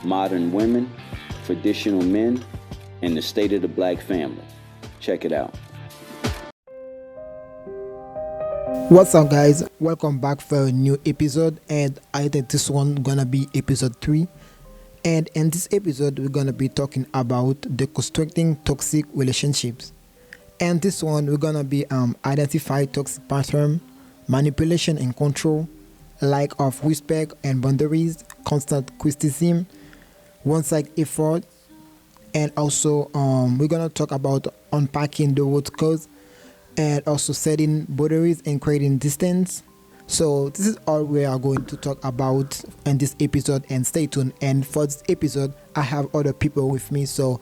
modern women, traditional men, and the state of the black family. Check it out. What's up, guys? Welcome back for a new episode, and I think this one gonna be episode 3. And in this episode, we're gonna be talking about deconstructing toxic relationships. And this one, we're gonna be identify toxic pattern, manipulation and control, lack of respect and boundaries, constant criticism, one-side effort, and also we're gonna talk about unpacking the root cause and also setting boundaries and creating distance. So this is all we are going to talk about in this episode, and stay tuned. And for this episode, I have other people with me, so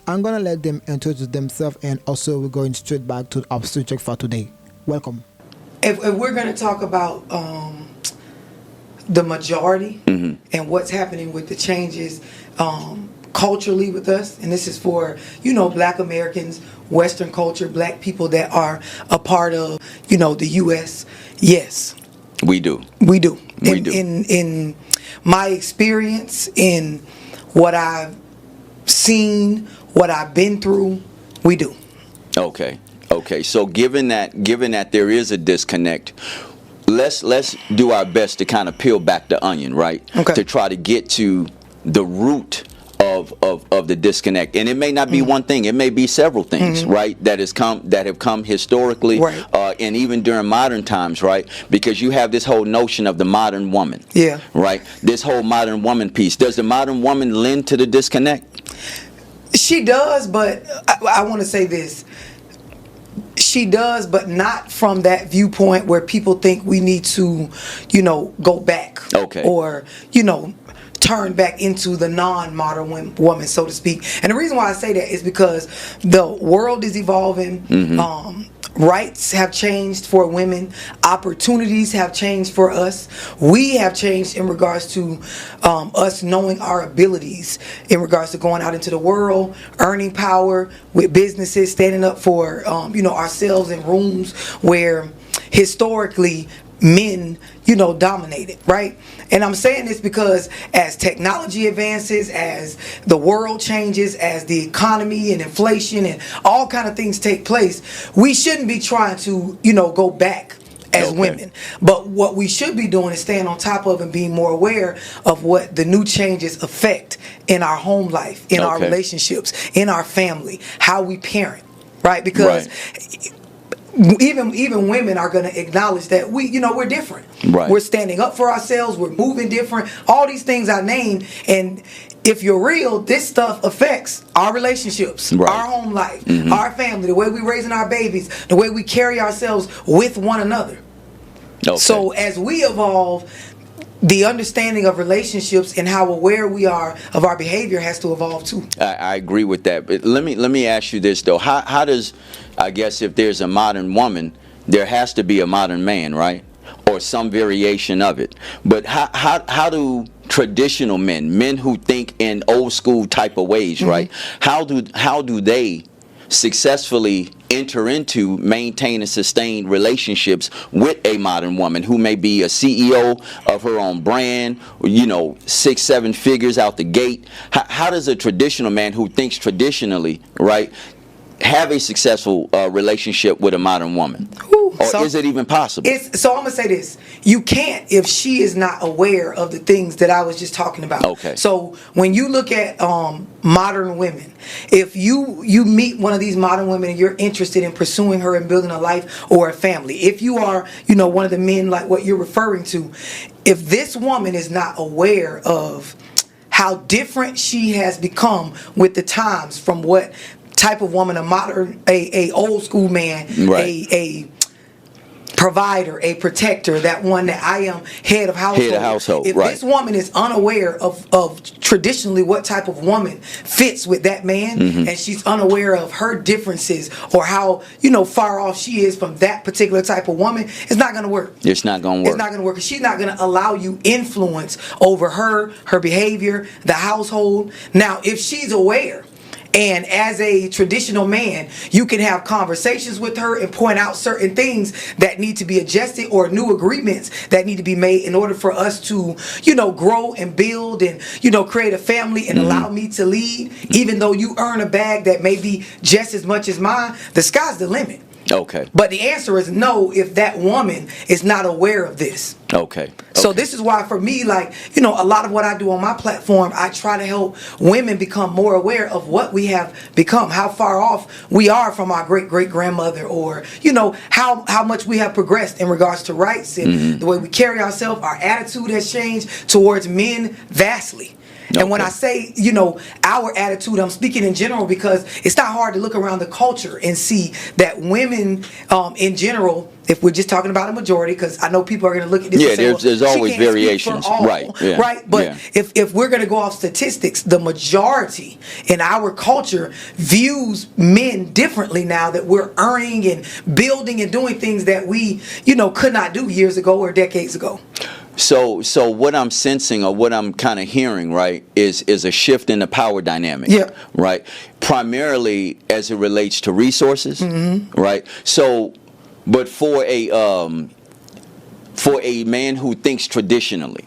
I'm gonna let them introduce themselves, and also we're going straight back to our subject for today. Welcome. If we're going to talk about the majority and what's happening with the changes culturally with us, and this is for, black Americans, Western culture, black people that are a part of, the U.S., yes. We do. In my experience, in what I've seen, what I've been through, we do. Okay. So given that there is a disconnect, let's do our best to kind of peel back the onion, right? Okay. To try to get to the root of the disconnect. And it may not be one thing, it may be several things, right, that have come historically, right, and even during modern times, right? Because you have this whole notion of the modern woman. Yeah. Right? This whole modern woman piece. Does the modern woman lend to the disconnect? She does, but I want to say this. She does, but not from that viewpoint where people think we need to, go back. Okay. Or, turn back into the non-modern woman, so to speak. And the reason why I say that is because the world is evolving. Rights have changed for women. Opportunities have changed for us. We have changed in regards to us knowing our abilities, in regards to going out into the world, earning power with businesses, standing up for ourselves in rooms where historically men dominated, right? And I'm saying this because as technology advances, as the world changes, as the economy and inflation and all kind of things take place, we shouldn't be trying to go back as women. But what we should be doing is staying on top of and being more aware of what the new changes affect in our home life, in our relationships, in our family, how we parent, right? Because even women are going to acknowledge that we're different. Right. We're standing up for ourselves. We're moving different. All these things I named. And if you're real, this stuff affects our relationships, our home life, our family, the way we're raising our babies, the way we carry ourselves with one another. Okay. So as we evolve, the understanding of relationships and how aware we are of our behavior has to evolve too. I agree with that. But let me ask you this though. How does, I guess, if there's a modern woman, there has to be a modern man, right? Or some variation of it. But how do traditional men who think in old school type of ways, right? How do they successfully enter into, maintain, and sustain relationships with a modern woman who may be a CEO of her own brand, 6-7 figures out the gate? How does a traditional man who thinks traditionally, right, have a successful relationship with a modern woman? Or is it even possible? So I'm going to say this. You can't if she is not aware of the things that I was just talking about. Okay. So when you look at modern women, if you meet one of these modern women and you're interested in pursuing her and building a life or a family, if you are, one of the men like what you're referring to, if this woman is not aware of how different she has become with the times from what type of woman, a old school man, right, a provider, a protector, that one that I am head of household. If this woman is unaware of traditionally what type of woman fits with that man, and she's unaware of her differences or how far off she is from that particular type of woman, it's not going to work. It's not going to work. It's not going to work. She's not going to allow you influence over her behavior, the household. Now, if she's aware And as a traditional man, you can have conversations with her and point out certain things that need to be adjusted or new agreements that need to be made in order for us to, grow and build and, create a family and allow me to lead. Even though you earn a bag that may be just as much as mine, the sky's the limit. Okay. But the answer is no if that woman is not aware of this. Okay. So this is why for me, a lot of what I do on my platform, I try to help women become more aware of what we have become, how far off we are from our great-great-grandmother, or, how much we have progressed in regards to rights and the way we carry ourselves. Our attitude has changed towards men vastly. And when I say, our attitude, I'm speaking in general because it's not hard to look around the culture and see that women in general, if we're just talking about a majority, because I know people are going to look at this and say, there's always variations. All, right. Yeah. Right. But if we're going to go off statistics, the majority in our culture views men differently now that we're earning and building and doing things that we, could not do years ago or decades ago. So what I'm sensing, or what I'm kind of hearing, right, is a shift in the power dynamic. Yeah. Right. Primarily as it relates to resources. Right. So, but for a man who thinks traditionally,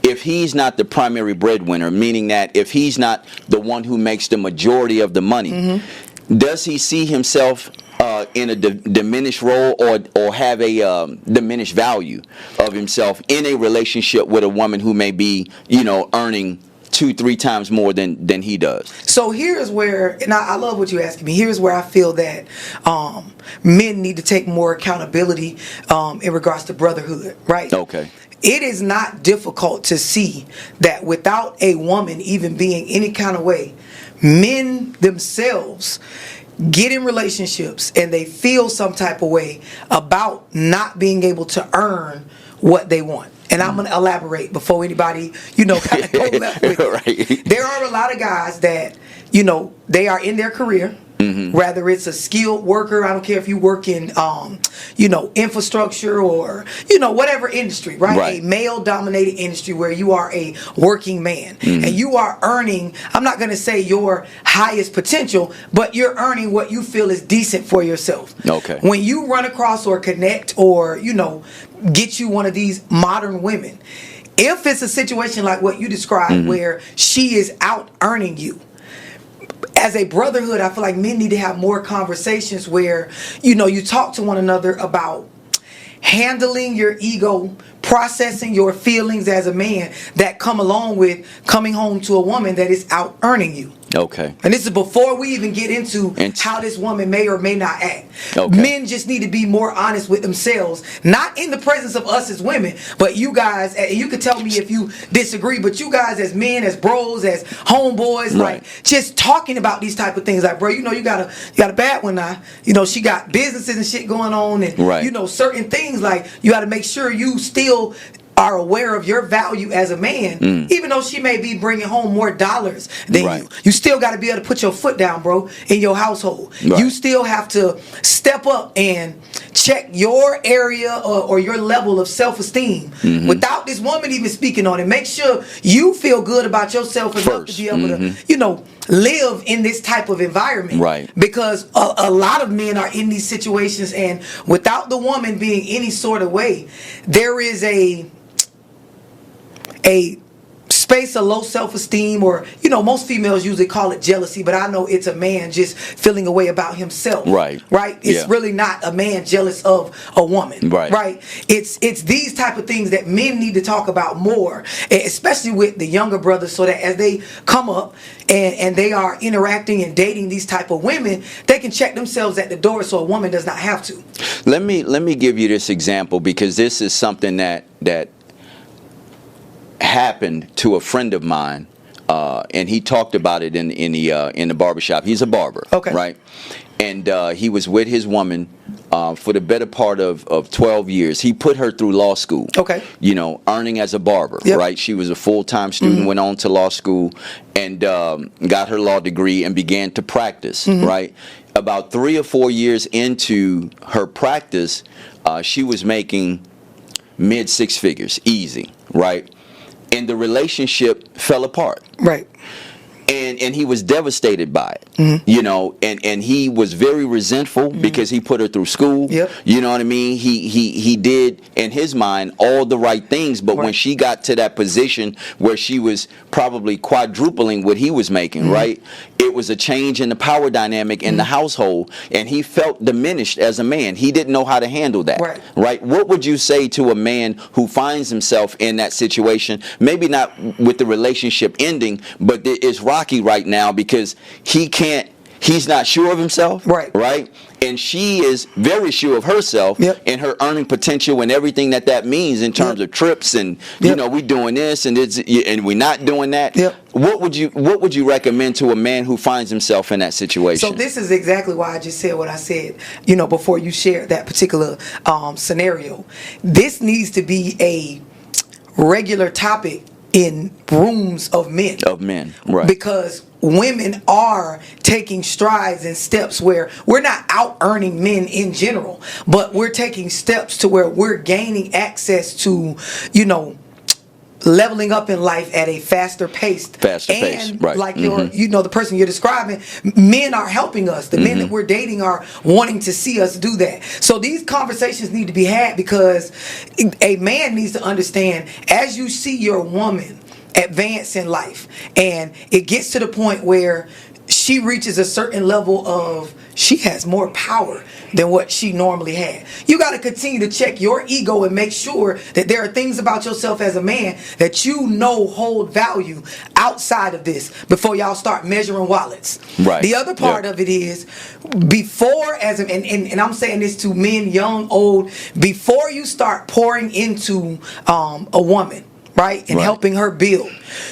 if he's not the primary breadwinner, meaning that if he's not the one who makes the majority of the money, does he see himself in a diminished role, or have a diminished value of himself in a relationship with a woman who may be, earning 2-3 times more than he does? So here's where, and I love what you're asking me, here's where I feel that men need to take more accountability in regards to brotherhood, right? Okay. It is not difficult to see that without a woman even being any kind of way, men themselves get in relationships and they feel some type of way about not being able to earn what they want. And I'm going to elaborate before anybody, kind of go left with it. Right. There are a lot of guys that, they are in their career. Whether it's a skilled worker, I don't care if you work in, infrastructure or, whatever industry, right? A male-dominated industry where you are a working man. And you are earning, I'm not going to say your highest potential, but you're earning what you feel is decent for yourself. Okay. When you run across or connect or, get you one of these modern women, if it's a situation like what you described where she is out earning you, as a brotherhood, I feel like men need to have more conversations where, you talk to one another about handling your ego, processing your feelings as a man that come along with coming home to a woman that is out earning you. Okay. And this is before we even get into how this woman may or may not act. Okay. Men just need to be more honest with themselves, not in the presence of us as women, but you guys, and you can tell me if you disagree, but you guys as men, as bros, as homeboys, right, just talking about these type of things. Like, bro, you got a bad one now. She got businesses and shit going on, and right, certain things, like you got to make sure you still are aware of your value as a man, even though she may be bringing home more dollars than you. You still got to be able to put your foot down, bro, in your household. Right. You still have to step up and check your area or your level of self-esteem without this woman even speaking on it. Make sure you feel good about yourself enough to be able to, live in this type of environment. Right. Because a lot of men are in these situations, and without the woman being any sort of way, there is a space of low self-esteem, or most females usually call it jealousy, but I know it's a man just feeling a way about himself. Right. It's really not a man jealous of a woman. Right. It's these type of things that men need to talk about more, especially with the younger brothers, so that as they come up and they are interacting and dating these type of women, they can check themselves at the door so a woman does not have to. Let me give you this example, because this is something that happened to a friend of mine, and he talked about it in the barbershop. He's a barber, right? And he was with his woman for the better part of 12 years. He put her through law school, earning as a barber, right? She was a full-time student, went on to law school, and got her law degree and began to practice, right? About 3 or 4 years into her practice, she was making mid 6 figures, easy, right? And the relationship fell apart. Right. and he was devastated by it, you know, and he was very resentful because he put her through school. Yep. You know what I mean? He did in his mind all the right things, but when she got to that position where she was probably quadrupling what he was making, right? It was a change in the power dynamic in the household, and he felt diminished as a man. He didn't know how to handle that. Right? What would you say to a man who finds himself in that situation? Maybe not with the relationship ending, but it's rocky right now because he's not sure of himself. Right? And she is very sure of herself and her earning potential and everything that means in terms of trips and you know, we doing this and we're not doing that. What would you recommend to a man who finds himself in that situation? So this is exactly why I just said what I said, you know, before you shared that particular scenario. This needs to be a regular topic in rooms of men. Right. Because women are taking strides and steps where we're not out earning men in general, but we're taking steps to where we're gaining access to, you know, leveling up in life at a faster pace. Right. Like you know, the person you're describing, men are helping us. The men that we're dating are wanting to see us do that. So these conversations need to be had because a man needs to understand, as you see your woman advance in life and it gets to the point where she reaches a certain level of, she has more power than what she normally had. You got to continue to check your ego and make sure that there are things about yourself as a man that you know hold value outside of this before y'all start measuring wallets. Right. The other part of it is, before, and I'm saying this to men, young, old, before you start pouring into a woman, right, and helping her build,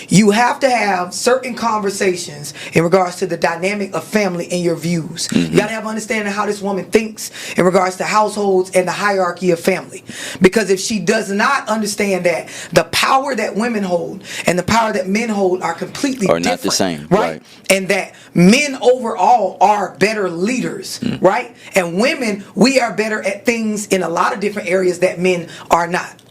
you have to have certain conversations in regards to the dynamic of family and your views. You got to have understanding how this woman thinks in regards to households and the hierarchy of family. Because if she does not understand that the power that women hold and the power that men hold are completely different, not the same, right? And that men overall are better leaders, right? And women, we are better at things in a lot of different areas that men are not.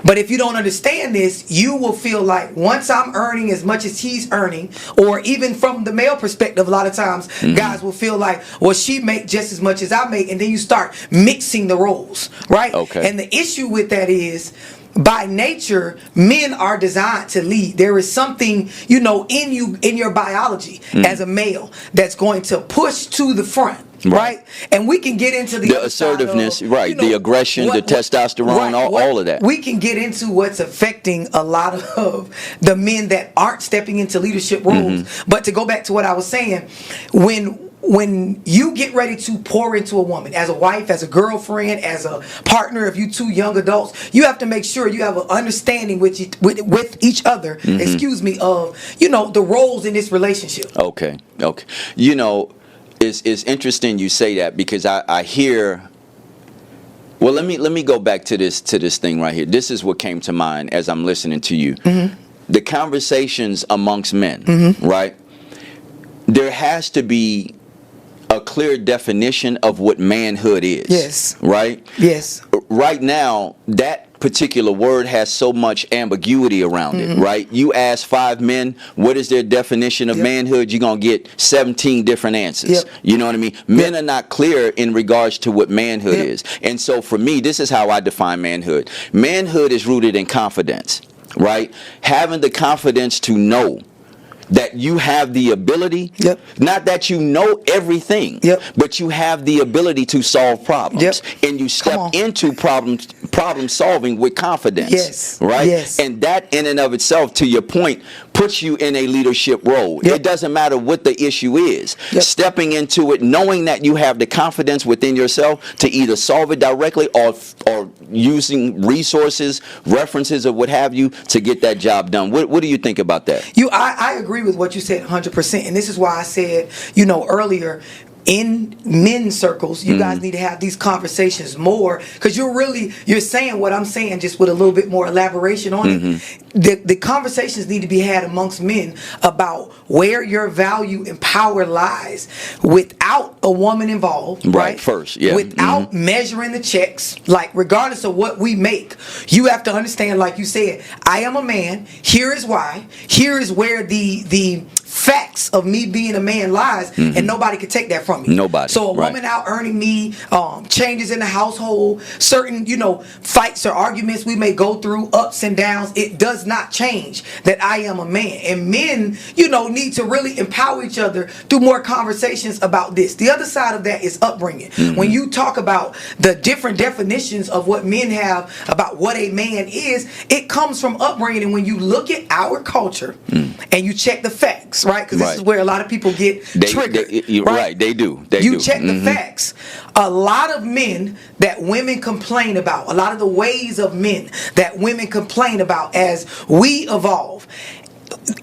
But if you don't understand this, you will feel like once I'm earning as much as he's earning, or even from the male perspective, a lot of times guys will feel like, well, she make just as much as I make, and then you start mixing the roles, right? Okay. And the issue with that is, by nature, men are designed to lead. There is something, you know, in you, in your biology as a male, that's going to push to the front. Right, and we can get into the assertiveness, of, right? You know, the aggression, the testosterone, all of that. We can get into what's affecting a lot of the men that aren't stepping into leadership roles. But to go back to what I was saying, when you get ready to pour into a woman, as a wife, as a girlfriend, as a partner, if you two young adults, you have to make sure you have an understanding with each other. Excuse me, of, you know, the roles in this relationship. Okay. You know, it's interesting you say that, because I hear. Well, let me go back to this thing right here. This is what came to mind as I'm listening to you. The conversations amongst men, right? There has to be a clear definition of what manhood is. Yes. Right? Yes. Right now, that particular word has so much ambiguity around it, right? You ask 5 men, what is their definition of manhood? You're going to get 17 different answers. You know what I mean? Men are not clear in regards to what manhood is. And so for me, this is how I define manhood. Manhood is rooted in confidence, right? Having the confidence to know that you have the ability, not that you know everything, but you have the ability to solve problems, and you step into problem solving with confidence, right? And that in and of itself, to your point, puts you in a leadership role. It doesn't matter what the issue is. Stepping into it, knowing that you have the confidence within yourself to either solve it directly or using resources, references, or what have you to get that job done. What do you think about that? I agree with what you said 100%, and this is why I said, you know, earlier, in men's circles, you guys need to have these conversations more, because you're saying what I'm saying, just with a little bit more elaboration on it. The conversations need to be had amongst men about where your value and power lies without a woman involved, right? First, without measuring the checks, like regardless of what we make, you have to understand, like you said, I am a man. Here is why. Here is where the facts of me being a man lies, and nobody can take that from me. Nobody. So a Right. woman out earning me, changes in the household, certain, fights or arguments we may go through, ups and downs, it does not change that I am a man. And men, need to really empower each other through more conversations about this. The other side of that is upbringing. When you talk about the different definitions of what men have about what a man is, it comes from upbringing. And when you look at our culture and you check the facts, right? Because this is where a lot of people get triggered. Right, they do. You check the facts. A lot of men that women complain about, a lot of the ways of men that women complain about as we evolve,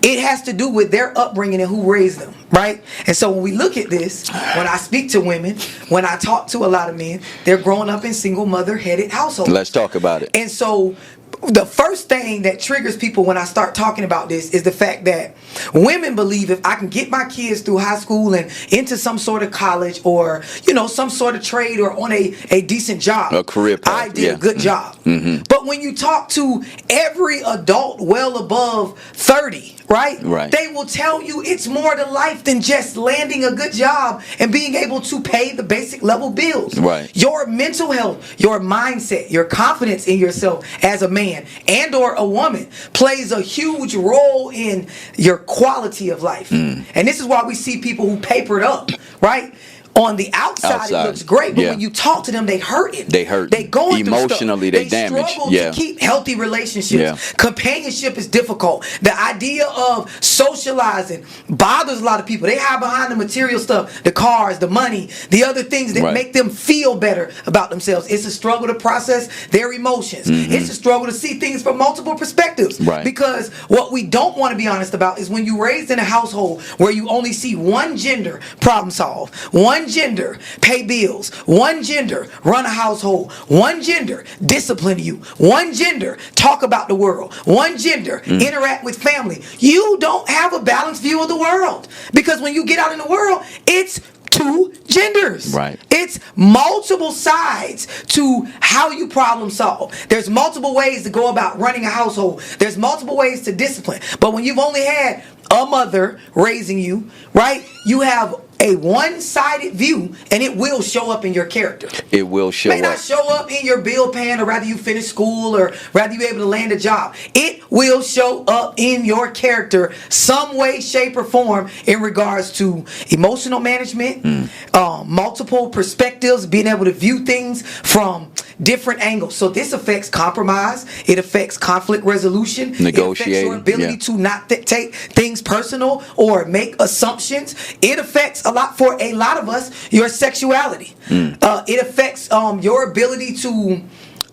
it has to do with their upbringing and who raised them, right? And so when we look at this, when I speak to women, when I talk to a lot of men, they're growing up in single mother-headed households. Let's talk about it. And so the first thing that triggers people when I start talking about this is the fact that women believe if I can get my kids through high school and into some sort of college or, some sort of trade or on a decent job, a career path, I did a good job. But when you talk to every adult well above 30, right? They will tell you it's more to life than just landing a good job and being able to pay the basic level bills. Right. Your mental health, your mindset, your confidence in yourself as a man and or a woman plays a huge role in your quality of life. And this is why we see people who papered up, right? On the outside, it looks great, but when you talk to them, they hurting. They hurt. They going emotionally. Through stuff. They damaged. Struggle to keep healthy relationships. Companionship is difficult. The idea of socializing bothers a lot of people. They hide behind the material stuff, the cars, the money, the other things that make them feel better about themselves. It's a struggle to process their emotions. It's a struggle to see things from multiple perspectives. Because what we don't want to be honest about is when you're raised in a household where you only see one gender problem solve, one gender pay bills, one gender run a household, one gender discipline you, one gender talk about the world, one gender interact with family. You don't have a balanced view of the world, because when you get out in the world, it's two genders. It's multiple sides to how you problem solve. There's multiple ways to go about running a household. There's multiple ways to discipline. But when you've only had a mother raising you, right, you have a one-sided view, and it will show up in your character. It will show up. May not show up in your bill paying, or rather you finish school, or rather you able to land a job. It will show up in your character some way, shape, or form in regards to emotional management, multiple perspectives, being able to view things from different angles. So this affects compromise. It affects conflict resolution. Negotiating. It affects your ability to not take things personal or make assumptions. It affects a lot for a lot of us your sexuality. It affects your ability to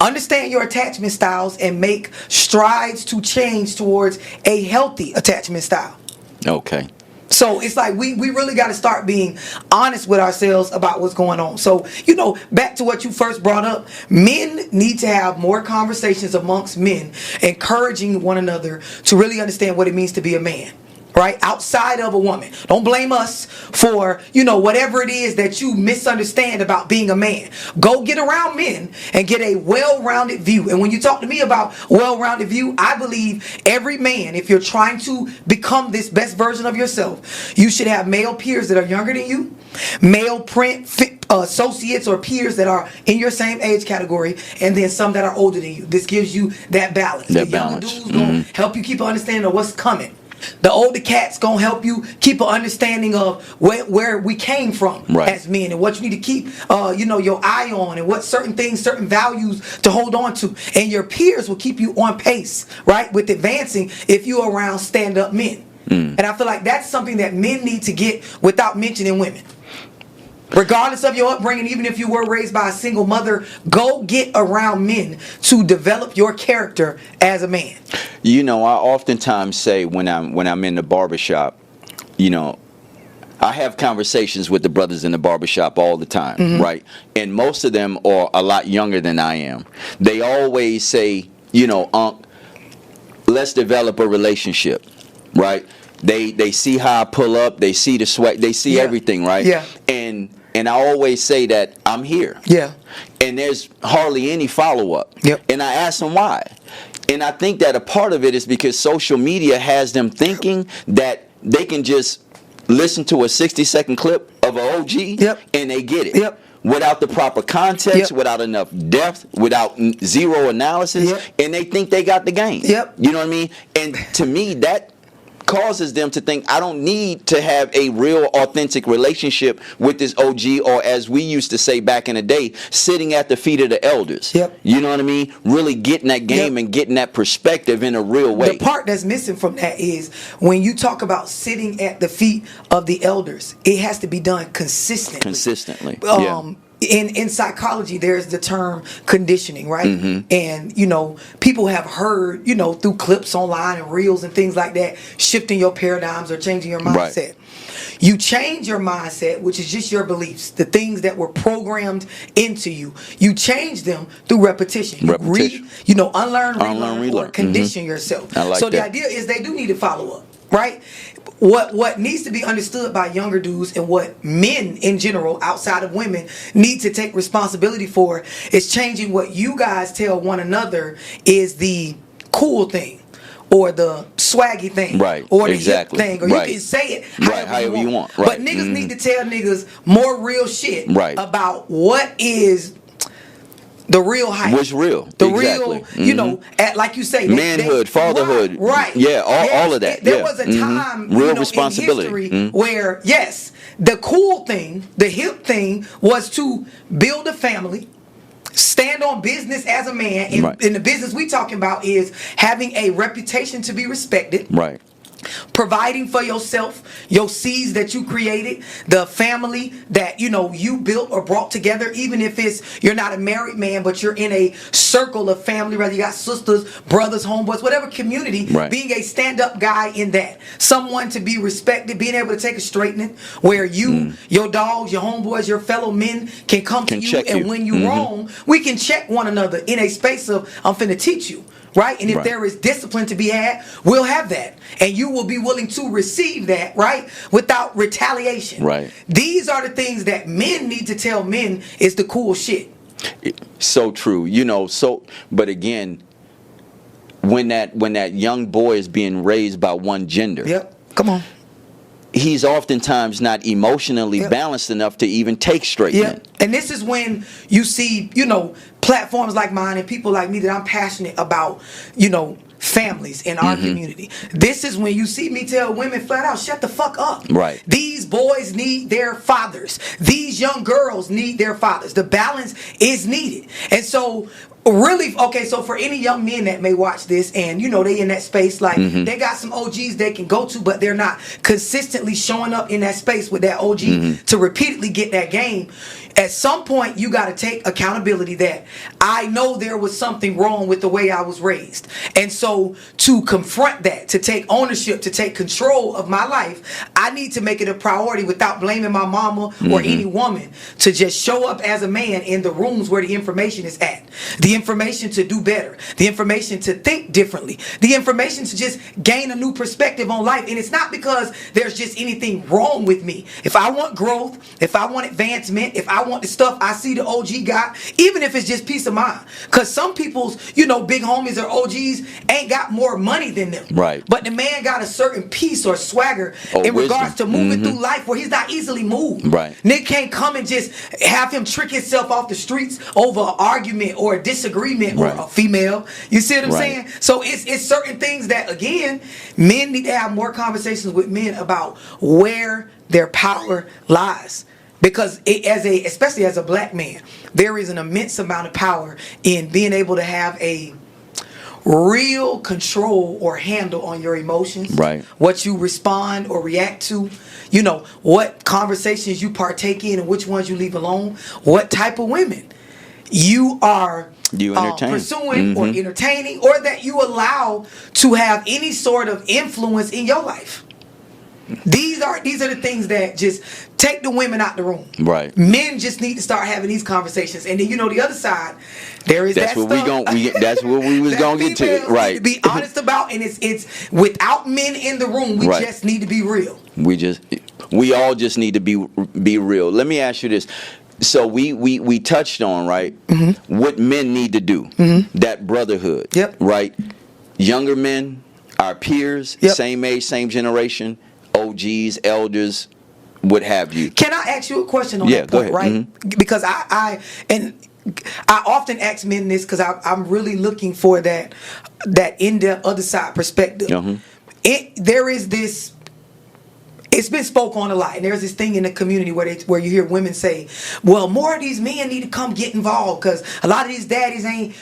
understand your attachment styles and make strides to change towards a healthy attachment style. Okay. So it's like we really got to start being honest with ourselves about what's going on. So, back to what you first brought up, men need to have more conversations amongst men, encouraging one another to really understand what it means to be a man. Right? Outside of a woman. Don't blame us for, whatever it is that you misunderstand about being a man. Go get around men and get a well-rounded view. And when you talk to me about well-rounded view, I believe every man, if you're trying to become this best version of yourself, you should have male peers that are younger than you, male associates or peers that are in your same age category, and then some that are older than you. This gives you that balance. The younger dudes gonna help you keep an understanding of what's coming. The older cats gonna help you keep an understanding of where we came from as men, and what you need to keep your eye on, and what certain things, certain values to hold on to. And your peers will keep you on pace, right, with advancing if you're around stand-up men. And I feel like that's something that men need to get without mentioning women. Regardless of your upbringing, even if you were raised by a single mother, go get around men to develop your character as a man. I oftentimes say when I'm in the barbershop, I have conversations with the brothers in the barbershop all the time, right? And most of them are a lot younger than I am. They always say, Unc, let's develop a relationship, right? They see how I pull up, they see the sweat, they see everything, right? Yeah. And I always say that I'm here. Yeah. And there's hardly any follow-up. Yep. And I ask them why. And I think that a part of it is because social media has them thinking that they can just listen to a 60-second clip of an OG, Yep. and they get it. Yep. Without the proper context, Yep. without enough depth, without zero analysis, Yep. and they think they got the game. Yep. You know what I mean? And to me, that causes them to think, I don't need to have a real authentic relationship with this OG, or as we used to say back in the day, sitting at the feet of the elders. Yep. You know what I mean? Really getting that game Yep. and getting that perspective in a real way. The part that's missing from that is when you talk about sitting at the feet of the elders, it has to be done consistently. Consistently. In psychology, there's the term conditioning, right? Mm-hmm. And, you know, people have heard, you know, through clips online and reels and things like that, shifting your paradigms or changing your mindset. Right. You change your mindset, which is just your beliefs, the things that were programmed into you. You change them through repetition. You Repetition. unlearn, Unlearn, or relearn. condition yourself. I like so the that. idea is they do need to follow up, right? What needs to be understood by younger dudes and what men in general, outside of women, need to take responsibility for is changing what you guys tell one another is the cool thing, or the swaggy thing, Right, or the exactly. hip thing, or Right. you can say it Right, however you want. Right. But niggas Mhm. need to tell niggas more real shit Right. about what is the real hype. What's real. The Exactly. real, you know, like you say, Manhood, fatherhood. right? Yeah, all of that. There Yeah. was a Mhm. time, Real you know, responsibility. in history Mhm. where, yes, the cool thing, the hip thing, was to build a family, stand on business as a man, and, Right. and the business we talking about is having a reputation to be respected. Right. Providing for yourself, your seeds that you created, the family that you know you built or brought together, even if it's you're not a married man, but you're in a circle of family, whether you got sisters, brothers, homeboys, whatever community, Right. being a stand-up guy in that. Someone to be respected, being able to take a straightening where you, your dogs, your homeboys, your fellow men can come Can to you, check and you. when you wrong, we can check one another in a space of I'm finna teach you. Right? And if Right. there is discipline to be had, we'll have that. And you will be willing to receive that, right? Without retaliation. Right. These are the things that men need to tell men is the cool shit. So true. You know, but again, when that young boy is being raised by one gender, Yep. Come on. he's oftentimes not emotionally Yep. balanced enough to even take straightening. Yep. And this is when you see, you know, platforms like mine and people like me that I'm passionate about, you know, families in our community. This is when you see me tell women flat out, shut the fuck up. Right. These boys need their fathers. These young girls need their fathers. The balance is needed. And so really, okay, so for any young men that may watch this and, you know, they in that space, like, they got some OGs they can go to, but they're not consistently showing up in that space with that OG to repeatedly get that game. At some point, you got to take accountability that I know there was something wrong with the way I was raised. And so to confront that, to take ownership, to take control of my life, I need to make it a priority without blaming my mama or any woman to just show up as a man in the rooms where the information is at. The information to do better, the information to think differently, the information to just gain a new perspective on life. And it's not because there's just anything wrong with me. If I want growth, if I want advancement, if I want the stuff I see the OG got, even if it's just peace of mind. Because some people's, you know, big homies or OGs ain't got more money than them. Right. But the man got a certain peace or swagger Or in regards to wisdom. moving through life where he's not easily moved. Right. Nick can't come and just have him trick himself off the streets over an argument or a disagreement Right. or a female. You see what I'm Right. saying? So it's certain things that, again, men need to have more conversations with men about where their power lies. Because especially as a black man, there is an immense amount of power in being able to have a real control or handle on your emotions. Right. What you respond or react to. You know, what conversations you partake in and which ones you leave alone. What type of women you are entertain. pursuing or entertaining, or that you allow to have any sort of influence in your life. These are the things that just take the women out the room. Right. Men just need to start having these conversations, and then, you know, the other side, there is That's that what stuff. that's what we was that gonna get to. females Right. need to be honest about, and it's without men in the room, we Right. just need to be real. We all just need to be real. Let me ask you this. So we touched on, right, what men need to do. That brotherhood. Yep. Right. Younger men, our peers, Yep. same age, same generation, OGs, elders, what have you. Can I ask you a question on Yeah, that go point, ahead. right? Because I often ask men this because I'm really looking for that in-depth other side perspective. There is this. It's been spoke on a lot, and there's this thing in the community where you hear women say, "Well, more of these men need to come get involved because a lot of these daddies ain't,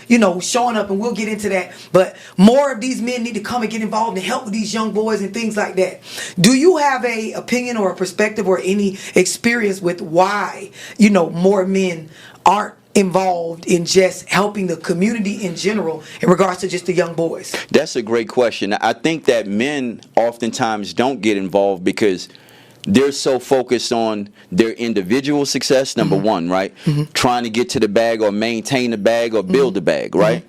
showing up." And we'll get into that. But more of these men need to come and get involved and help with these young boys and things like that. Do you have a opinion or a perspective or any experience with why more men aren't involved in just helping the community in general in regards to just the young boys? That's a great question. I think that men oftentimes don't get involved because they're so focused on their individual success, number one, right? Trying to get to the bag or maintain the bag or build the bag, right?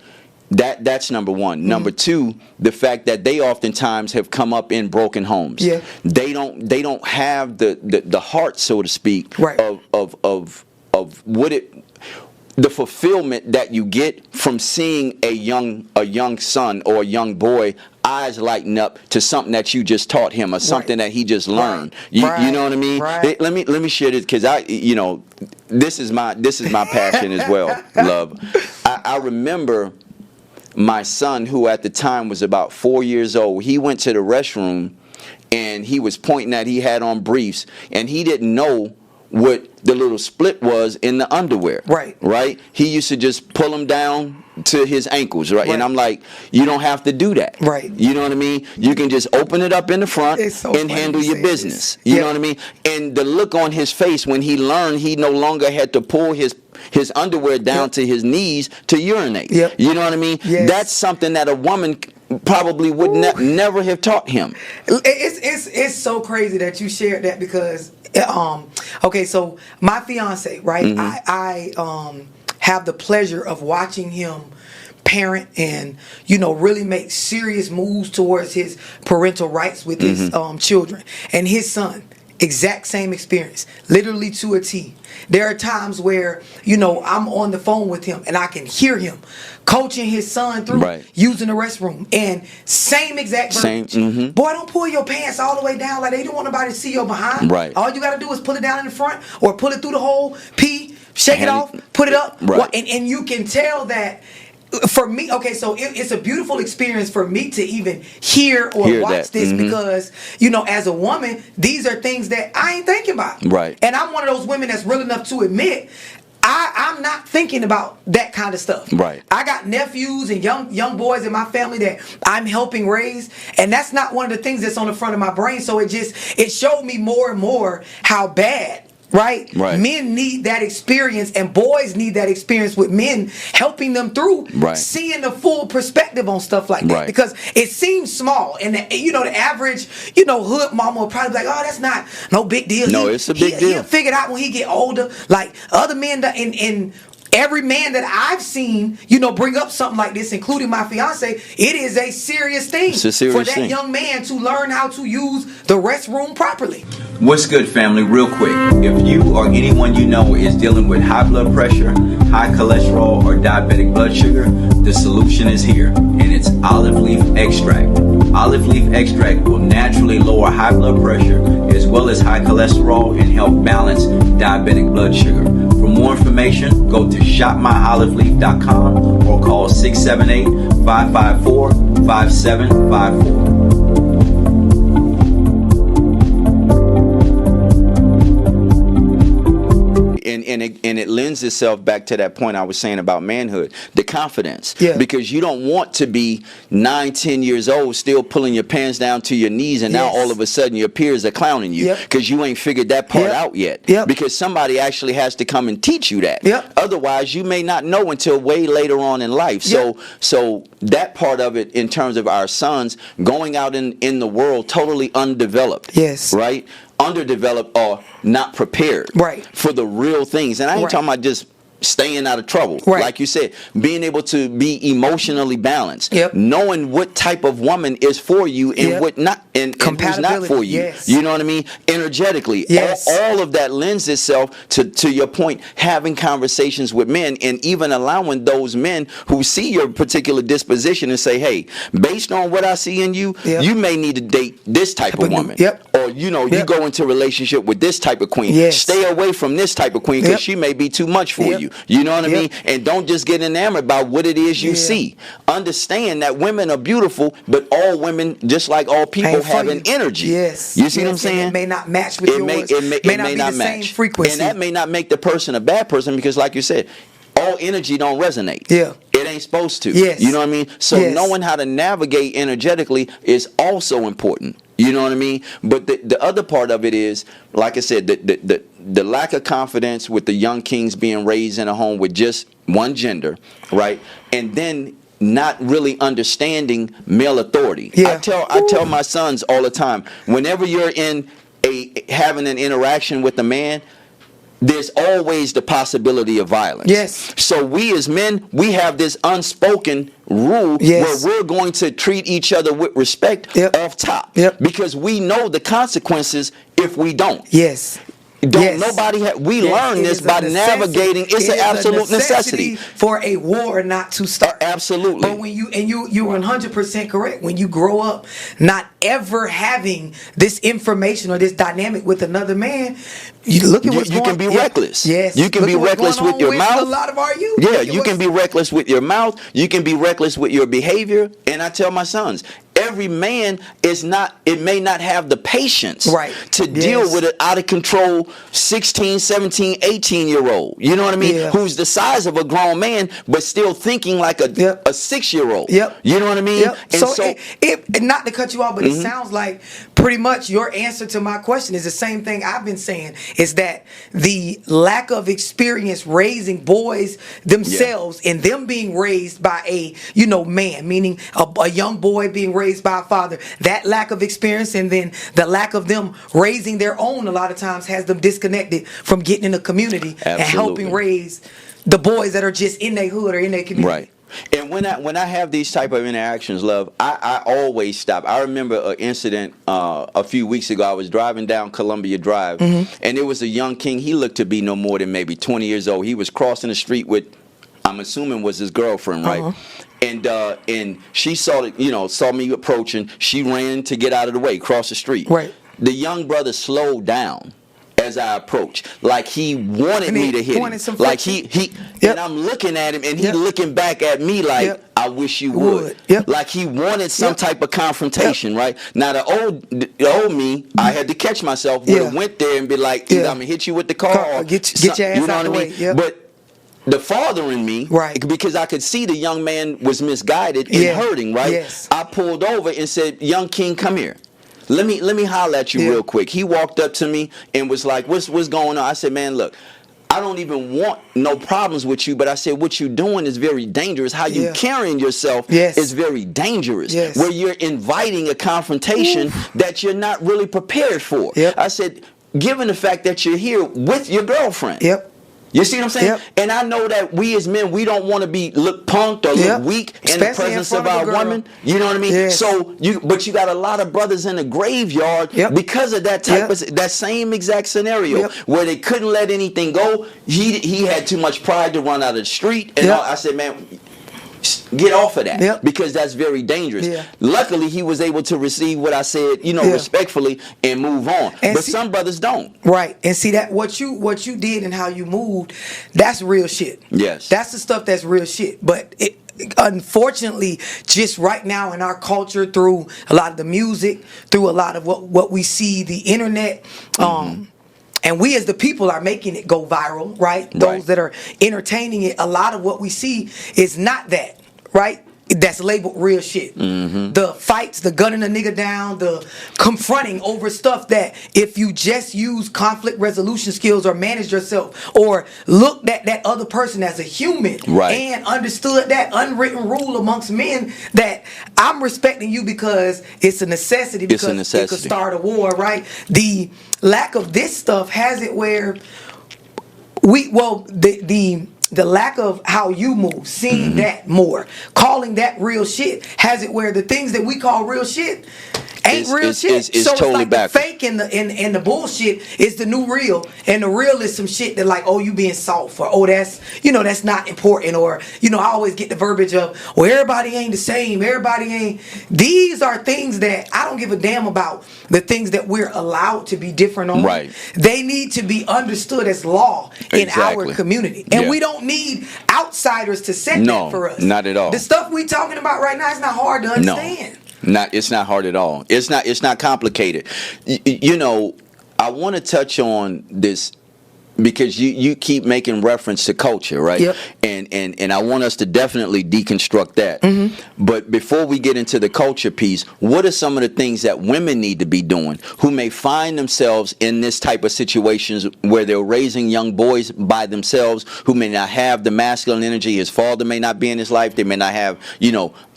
That's number one. Number two, the fact that they oftentimes have come up in broken homes. Yeah. They don't have the heart, so to speak, Right. of what it, the fulfillment that you get from seeing a young son or a young boy eyes lighten up to something that you just taught him or something that he just learned. You know what I mean? Right. Let me share this because this is my passion as well, love. I remember my son, who at the time was about 4 years old. He went to the restroom and he was pointing that he had on briefs and he didn't know what the little split was in the underwear. Right? He used to just pull them down to his ankles, right? And I'm like, you don't have to do that. Right. You know what I mean? You can just open it up in the front and handle your business. You know what I mean? And the look on his face when he learned he no longer had to pull his underwear down to his knees to urinate. You know what I mean? Yes. That's something that a woman probably would never have taught him. It's so crazy that you shared that because okay, so my fiance, right? I have the pleasure of watching him parent and really make serious moves towards his parental rights with his children. And his son, exact same experience, literally to a T. There are times where I'm on the phone with him and I can hear him coaching his son through using the restroom, and same exact verbiage. Boy, don't pull your pants all the way down, like they don't want nobody to see your behind. All you gotta do is pull it down in the front or pull it through the hole, pee, shake it off, put it up. And you can tell that. For me, okay, so it's a beautiful experience for me to even hear or watch this because, as a woman, these are things that I ain't thinking about. And I'm one of those women that's real enough to admit I'm not thinking about that kind of stuff. I got nephews and young boys in my family that I'm helping raise, and that's not one of the things that's on the front of my brain. So it showed me more and more how bad. Men need that experience, and boys need that experience with men helping them through seeing the full perspective on stuff like that. Because it seems small, and the average hood mama will probably be like, "Oh, that's not no big deal." No, it's a big deal. He'll figure it out when he get older. Like other men in every man that I've seen, bring up something like this, including my fiance, it is a serious thing for that young man to learn how to use the restroom properly. What's good, family? Real quick, if you or anyone you know is dealing with high blood pressure, high cholesterol, or diabetic blood sugar, the solution is here, and it's olive leaf extract. Olive leaf extract will naturally lower high blood pressure as well as high cholesterol and help balance diabetic blood sugar. For more information, go to shopmyoliveleaf.com or call 678-554-5754. And it lends itself back to that point I was saying about manhood, the confidence. Because you don't want to be 9-10 years old still pulling your pants down to your knees, and now all of a sudden your peers are clowning you because you ain't figured that part out yet. Because somebody actually has to come and teach you that. Otherwise, you may not know until way later on in life. So that part of it, in terms of our sons going out in the world totally undeveloped. Underdeveloped or not prepared for the real things. And I ain't talking about just staying out of trouble. Right. Like you said, being able to be emotionally balanced. Yep. Knowing what type of woman is for you and Yep. what not, and who's not Compatibility, for you. yes. You know what I mean? Energetically. Yes. All of that lends itself to your point, having conversations with men, and even allowing those men who see your particular disposition and say, hey, based on what I see in you, Yep. you may need to date this type of woman. Yep. Or, you know, you Yep. go into a relationship with this type of queen. Yes. Stay away from this type of queen because Yep. she may be too much for Yep. you. You know what I Yep. mean? And don't just get enamored by what it is you Yeah. see. Understand that women are beautiful, but all women, just like all people, Ain't for have you. an energy. Yes. You see what I'm Yes, and saying? it may not match with yours. It may may not be not the match. same frequency. And that may not make the person a bad person because, like you said, all energy don't resonate. Yeah. It ain't supposed to. Yes. You know what I mean? So Yes. knowing how to navigate energetically is also important. You know what I mean? But the other part of it is, like I said, the lack of confidence with the young kings being raised in a home with just one gender, right? And then not really understanding male authority. Yeah. I tell my sons all the time, whenever you're in having an interaction with a man, there's always the possibility of violence. Yes. So we as men, we have this unspoken rule Yes. where we're going to treat each other with respect Yep. off top. Yep. Because we know the consequences if we don't. Yes. Don't Yes. nobody we Yes, learn it this is a by necessity. navigating. It's It an is a absolute necessity. for a war not to start. Absolutely. But when you're 100% correct. When you grow up not ever having this information or this dynamic with another man, you look at what's you going can be reckless. Yes. You can Look be at what's reckless going with on your mouth. A lot of our youth. Yeah, Look at you can what's- be reckless with your mouth. You can be reckless with your behavior. And I tell my sons, every man it may not have the patience Right. to Yes. deal with an out of control 16, 17, 18-year-old. You know what I mean? Yeah. Who's the size of a grown man, but still thinking like a Yep. 6-year-old. Yep. You know what I mean? Yep. And So, it not to cut you off, but Mm-hmm. it sounds like pretty much your answer to my question is the same thing I've been saying, is that the lack of experience raising boys themselves and them being raised by a man, meaning a young boy being raised by a father, that lack of experience and then the lack of them raising their own a lot of times has them disconnected from getting in the community and helping raise the boys that are just in their hood or in their community. Right. And when I have these type of interactions, love, I always stop. I remember an incident a few weeks ago. I was driving down Columbia Drive, and there was a young king. He looked to be no more than maybe 20 years old. He was crossing the street with, I'm assuming, was his girlfriend, right? And she saw me approaching. She ran to get out of the way, cross the street. Right. The young brother slowed down as I approached, like he wanted me to hit him. Like he Yep. and I'm looking at him, and he Yep. looking back at me like, Yep. I wish you would. Yep. Like he wanted some Yep. type of confrontation, right? Now the old me, I had to catch myself. Would have went there and be like, either Yeah. I'm gonna hit you with the car, or Get your ass you know out what the I way. mean? Yep. But the father in me, Right. because I could see the young man was misguided and Yeah. hurting, right? Yes. I pulled over and said, "Young king, come here. Let me holler at you Yeah. real quick." He walked up to me and was like, what's going on? I said, "Man, look, I don't even want no problems with you, but I said what you're doing is very dangerous. How you carrying yourself is very dangerous. Yes. Where you're inviting a confrontation that you're not really prepared for." Yep. I said, given the fact that you're here with your girlfriend. Yep. You see what I'm saying? Yep. And I know that we as men, we don't want to look punked or Yep. look weak in Especially the presence in front of of a our girl. woman. You know what I mean? Yes. So but you got a lot of brothers in the graveyard because of that type of that same exact scenario where they couldn't let anything go. He had too much pride to run out of the street, and I said, "Man, get off of that because that's very dangerous." Luckily, he was able to receive what I said, respectfully, and move on. And but some brothers don't. Right. And see that what you did and how you moved, that's real shit. Yes. That's the stuff that's real shit. But unfortunately, just right now in our culture, through a lot of the music, through a lot of what we see, the internet, and we as the people are making it go viral, right? Those that are entertaining it, a lot of what we see is not that, right? That's labeled real shit. The fights, the gunning a nigga down, the confronting over stuff that if you just use conflict resolution skills or manage yourself or looked at that other person as a human and understood that unwritten rule amongst men that I'm respecting you because it's a necessity, because it could start a war, right? The lack of this stuff has it where the the lack of how you move, seeing that more, calling that real shit, has it where the things that we call real shit ain't real shit. It's so totally it's like backwards. the fake and the bullshit is the new real, and the real is some shit that like, oh, you being soft, or oh, that's that's not important, or I always get the verbiage of, well, everybody ain't the same, everybody ain't. These are things that I don't give a damn about. The things that we're allowed to be different on, Right. They need to be understood as law in our community, and we don't need outsiders to set that for us. Not at all. The stuff we talking about right now is not hard to understand. It's not hard at all. It's not complicated. I want to touch on this because you keep making reference to culture, right? Yep. And I want us to definitely deconstruct that. Mm-hmm. But before we get into the culture piece, what are some of the things that women need to be doing who may find themselves in this type of situations where they're raising young boys by themselves, who may not have the masculine energy? His father may not be in his life. They may not have,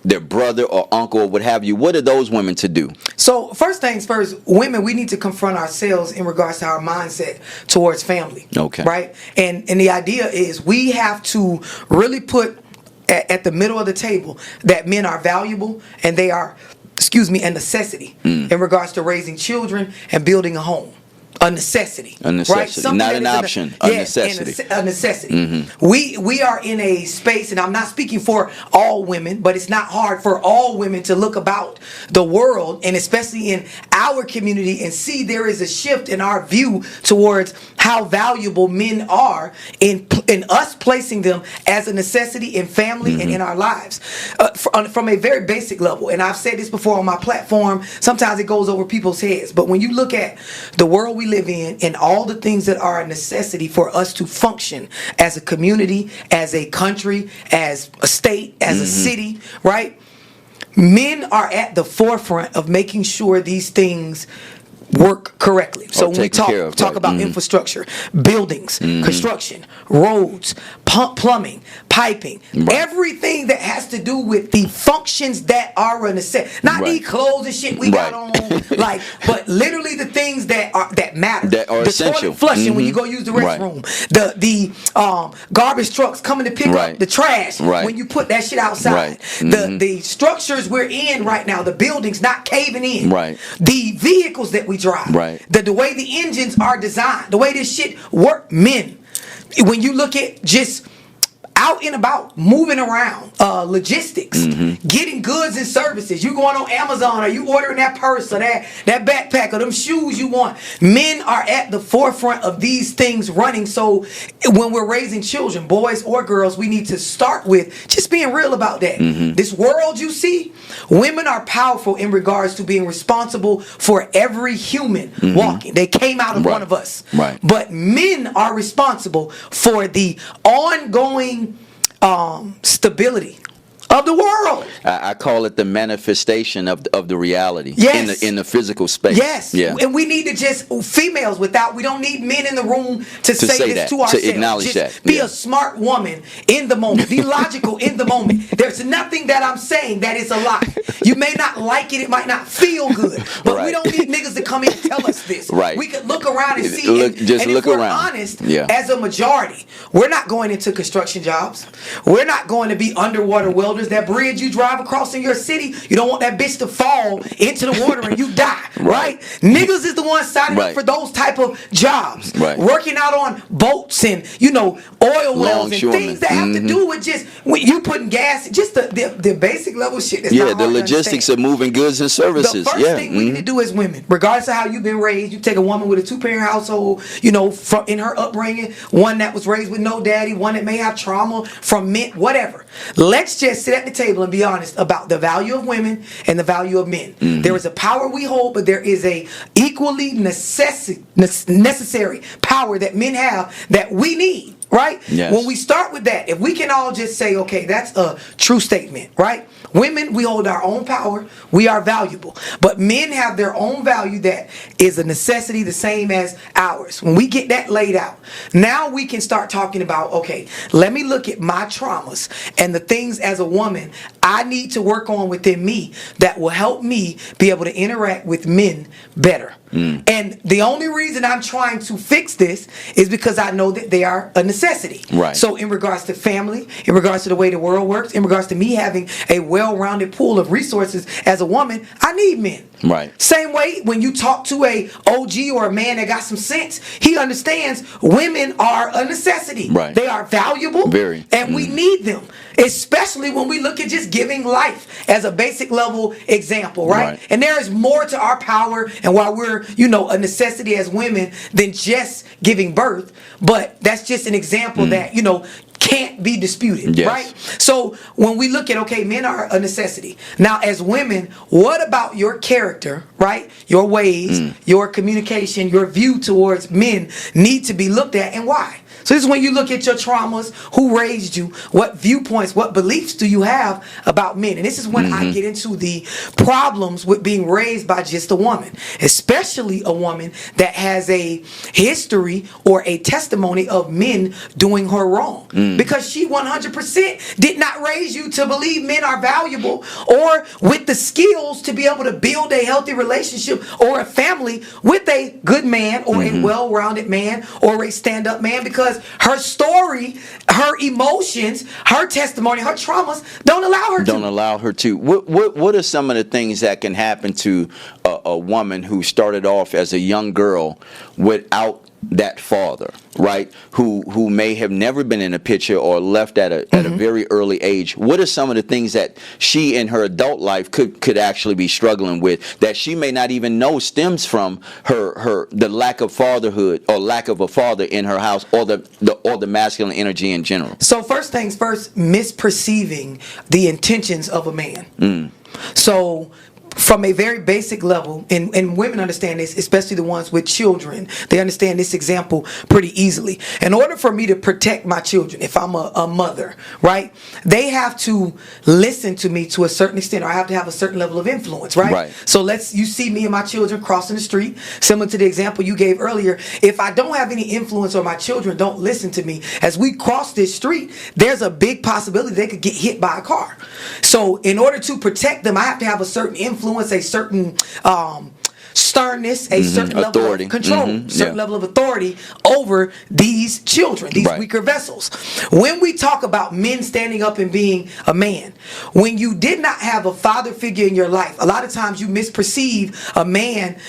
their brother or uncle or what have you. What are those women to do? So first things first, women, we need to confront ourselves in regards to our mindset towards family. Okay. Right? And the idea is we have to really put at the middle of the table that men are valuable and they are, a necessity in regards to raising children and building a home. A necessity. A necessity. Right? Something Not an option. A necessity. A necessity. Mm-hmm. We are in a space, and I'm not speaking for all women, but it's not hard for all women to look about the world, and especially in our community, and see there is a shift in our view towards how valuable men are in us placing them as a necessity in family and in our lives. From a very basic level, and I've said this before on my platform, sometimes it goes over people's heads, but when you look at the world we live in and all the things that are a necessity for us to function as a community, as a country, as a state, as a city, right? Men are at the forefront of making sure these things work correctly. So when we talk about infrastructure, buildings, construction, roads, plumbing, piping, everything that has to do with the functions that are a necessity. Not these clothes and shit we got on, but literally the things that matter. That are the essential. Toilet flushing when you go use the restroom. The garbage trucks coming to pick up the trash when you put that shit outside. The structures we're in right now, the buildings not caving in. The vehicles that we drive. The way the engines are designed, the way this shit work, men. When you look at just out and about, moving around, logistics, getting goods and services. You going on Amazon, or you ordering that purse or that backpack or them shoes you want. Men are at the forefront of these things running. So when we're raising children, boys or girls, we need to start with just being real about that. This world you see, women are powerful in regards to being responsible for every human walking. They came out of one of us. But men are responsible for the ongoing stability of the world. I call it the manifestation of the reality in the physical space. Yes. Yeah. And we need to just, females, we don't need men in the room to say this to ourselves. To acknowledge just that. Be a smart woman in the moment. Be logical in the moment. There's nothing that I'm saying that is a lie. You may not like it. It might not feel good. But we don't need niggas to come in and tell us this. We could look around and see. And if we're honest, as a majority, we're not going into construction jobs. We're not going to be underwater welders. That bridge you drive across in your city, you don't want that bitch to fall into the water and you die, right? Niggas is the ones signing up for those type of jobs, working out on boats and oil wells and things that have to do with just when you putting gas, just the basic level shit. That's not the logistics of moving goods and services. The first thing we need to do as women, regardless of how you've been raised, you take a woman with a 2-parent household, from in her upbringing, one that was raised with no daddy, one that may have trauma from men, whatever. Let's just sit at the table and be honest about the value of women and the value of men. There is a power we hold, but there is a equally necessary power that men have that we need. Right? Yes. When we start with that, if we can all just say, okay, that's a true statement, right? Women, we hold our own power. We are valuable. But men have their own value that is a necessity the same as ours. When we get that laid out, now we can start talking about, okay, let me look at my traumas and the things as a woman I need to work on within me that will help me be able to interact with men better. And the only reason I'm trying to fix this is because I know that they are a necessity. Right. So in regards to family, in regards to the way the world works, in regards to me having a well-rounded pool of resources as a woman, I need men. Right. Same way when you talk to a OG or a man that got some sense, he understands women are a necessity. Right. They are valuable. Very. And we need them. Especially when we look at just giving life as a basic level example, right? And there is more to our power and why we're, a necessity as women than just giving birth. But that's just an example that, can't be disputed, Yes. right? So when we look at, okay, men are a necessity. Now, as women, what about your character, right? Your ways, your communication, your view towards men need to be looked at, and why? So this is when you look at your traumas, who raised you, what viewpoints, what beliefs do you have about men? And this is when I get into the problems with being raised by just a woman, especially a woman that has a history or a testimony of men doing her wrong. Because she 100% did not raise you to believe men are valuable or with the skills to be able to build a healthy relationship or a family with a good man or a well-rounded man or a stand-up man, because her story, her emotions, her testimony, her traumas don't allow her to. What are some of the things that can happen to a woman who started off as a young girl without that father, right? Who may have never been in a picture or left at a very early age? What are some of the things that she in her adult life could actually be struggling with that she may not even know stems from the lack of fatherhood or lack of a father in her house, or the masculine energy in general? So first things first, misperceiving the intentions of a man. So from a very basic level, and women understand this, especially the ones with children, they understand this example pretty easily. In order for me to protect my children, if I'm a mother, right, they have to listen to me to a certain extent, or I have to have a certain level of influence, right? So you see me and my children crossing the street, similar to the example you gave earlier. If I don't have any influence or my children don't listen to me, as we cross this street, there's a big possibility they could get hit by a car. So in order to protect them, I have to have a certain influence, a certain sternness, a certain authority, level of control, certain level of authority over these children, these weaker vessels. When we talk about men standing up and being a man, when you did not have a father figure in your life, a lot of times you misperceive a man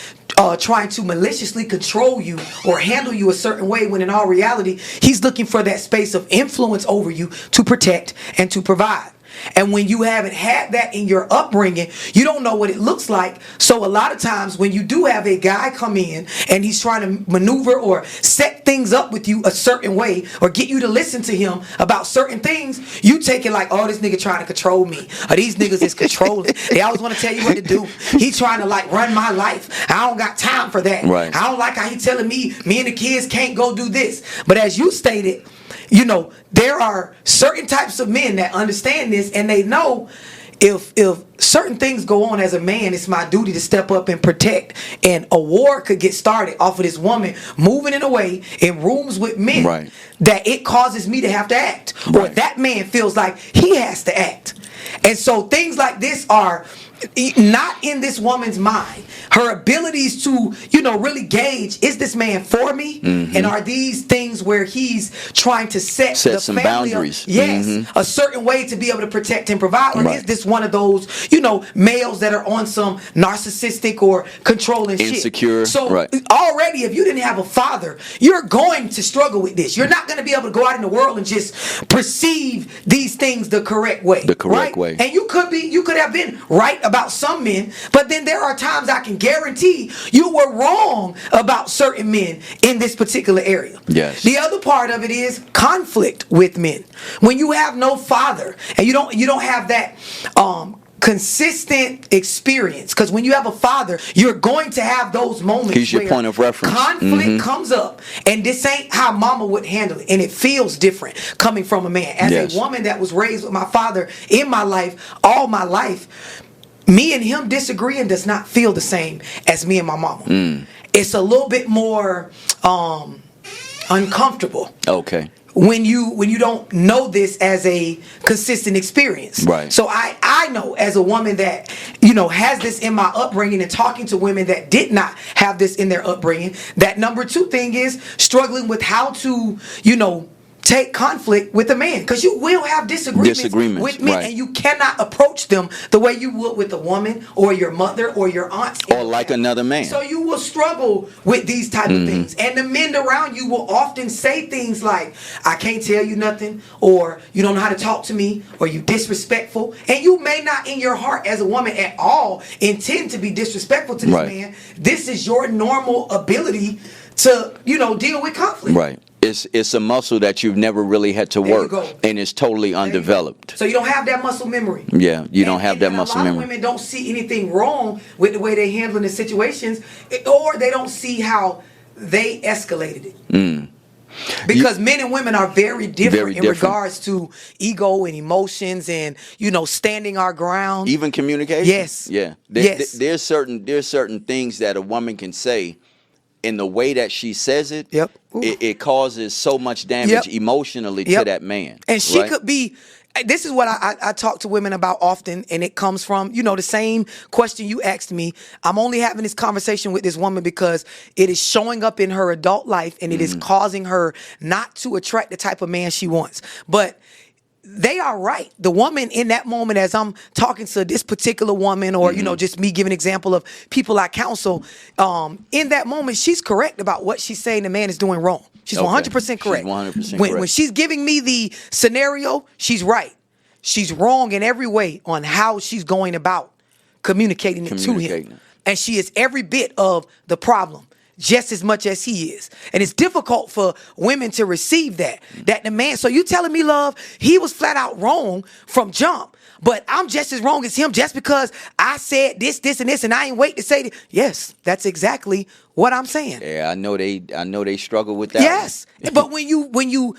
trying to maliciously control you or handle you a certain way, when in all reality, he's looking for that space of influence over you to protect and to provide. And when you haven't had that in your upbringing, you don't know what it looks like. So a lot of times when you do have a guy come in and he's trying to maneuver or set things up with you a certain way or get you to listen to him about certain things, you take it like, oh, this nigga trying to control me, or these niggas is controlling. They always want to tell you what to do. He trying to run my life. I don't got time for that. Right. I don't like how he telling me and the kids can't go do this. But as you stated, there are certain types of men that understand this, and they know if certain things go on as a man, it's my duty to step up and protect. And a war could get started off of this woman moving in a way in rooms with men that it causes me to have to act, or that man feels like he has to act. And so things like this are not in this woman's mind. Her abilities to, really gauge, is this man for me? And are these things where he's trying to set the some family boundaries? Up, yes, a certain way to be able to protect and provide. Or is this one of those, males that are on some narcissistic or controlling insecure shit? So shit? Already, if you didn't have a father, you're going to struggle with this. You're not going to be able to go out in the world and just perceive these things the correct way. The correct way. And you could have been right about some men, but then there are times I can guarantee you were wrong about certain men in this particular area. Yes. The other part of it is conflict with men. When you have no father and you don't have that consistent experience, because when you have a father, you're going to have those moments. He's your point of reference. Conflict comes up, and this ain't how mama would handle it, and it feels different coming from a man. As a woman that was raised with my father in my life, all my life, me and him disagreeing does not feel the same as me and my mama. It's a little bit more uncomfortable. Okay. When you don't know this as a consistent experience. Right. So I know as a woman that, has this in my upbringing and talking to women that did not have this in their upbringing, that number two thing is struggling with how to, take conflict with a man, because you will have disagreements with men, right. and you cannot approach them the way you would with a woman or your mother or your aunt or like another man. So you will struggle with these type of things, and the men around you will often say things like, I can't tell you nothing, or you don't know how to talk to me, or you disrespectful, and you may not in your heart as a woman at all intend to be disrespectful to this man. This is your normal ability to deal with conflict. Right. It's a muscle that you've never really had to work, and it's totally undeveloped. So you don't have that muscle memory. Yeah, you don't have that muscle memory. A lot of women don't see anything wrong with the way they handling the situations, or they don't see how they escalated it. Because men and women are very different in regards to ego and emotions and standing our ground. Even communication. Yes. Yeah. There's certain things that a woman can say. In the way that she says it, it causes so much damage emotionally to that man. And she could be, this is what I talk to women about often, and it comes from, the same question you asked me. I'm only having this conversation with this woman because it is showing up in her adult life, and it is causing her not to attract the type of man she wants. But they are right. The woman in that moment, as I'm talking to this particular woman, or just me giving an example of people I counsel, in that moment, she's correct about what she's saying the man is doing wrong. She's 100% correct. She's 100% when correct. she's giving me the scenario, she's right. She's wrong in every way on how she's going about communicating it to him. And she is every bit of the problem, just as much as he is. And it's difficult for women to receive that the man, so you telling me, love, he was flat out wrong from jump, but I'm just as wrong as him just because I said this, and this, and I ain't wait to say that. Yes, that's exactly what I'm saying. Yeah, I know they struggle with that. Yes. But when you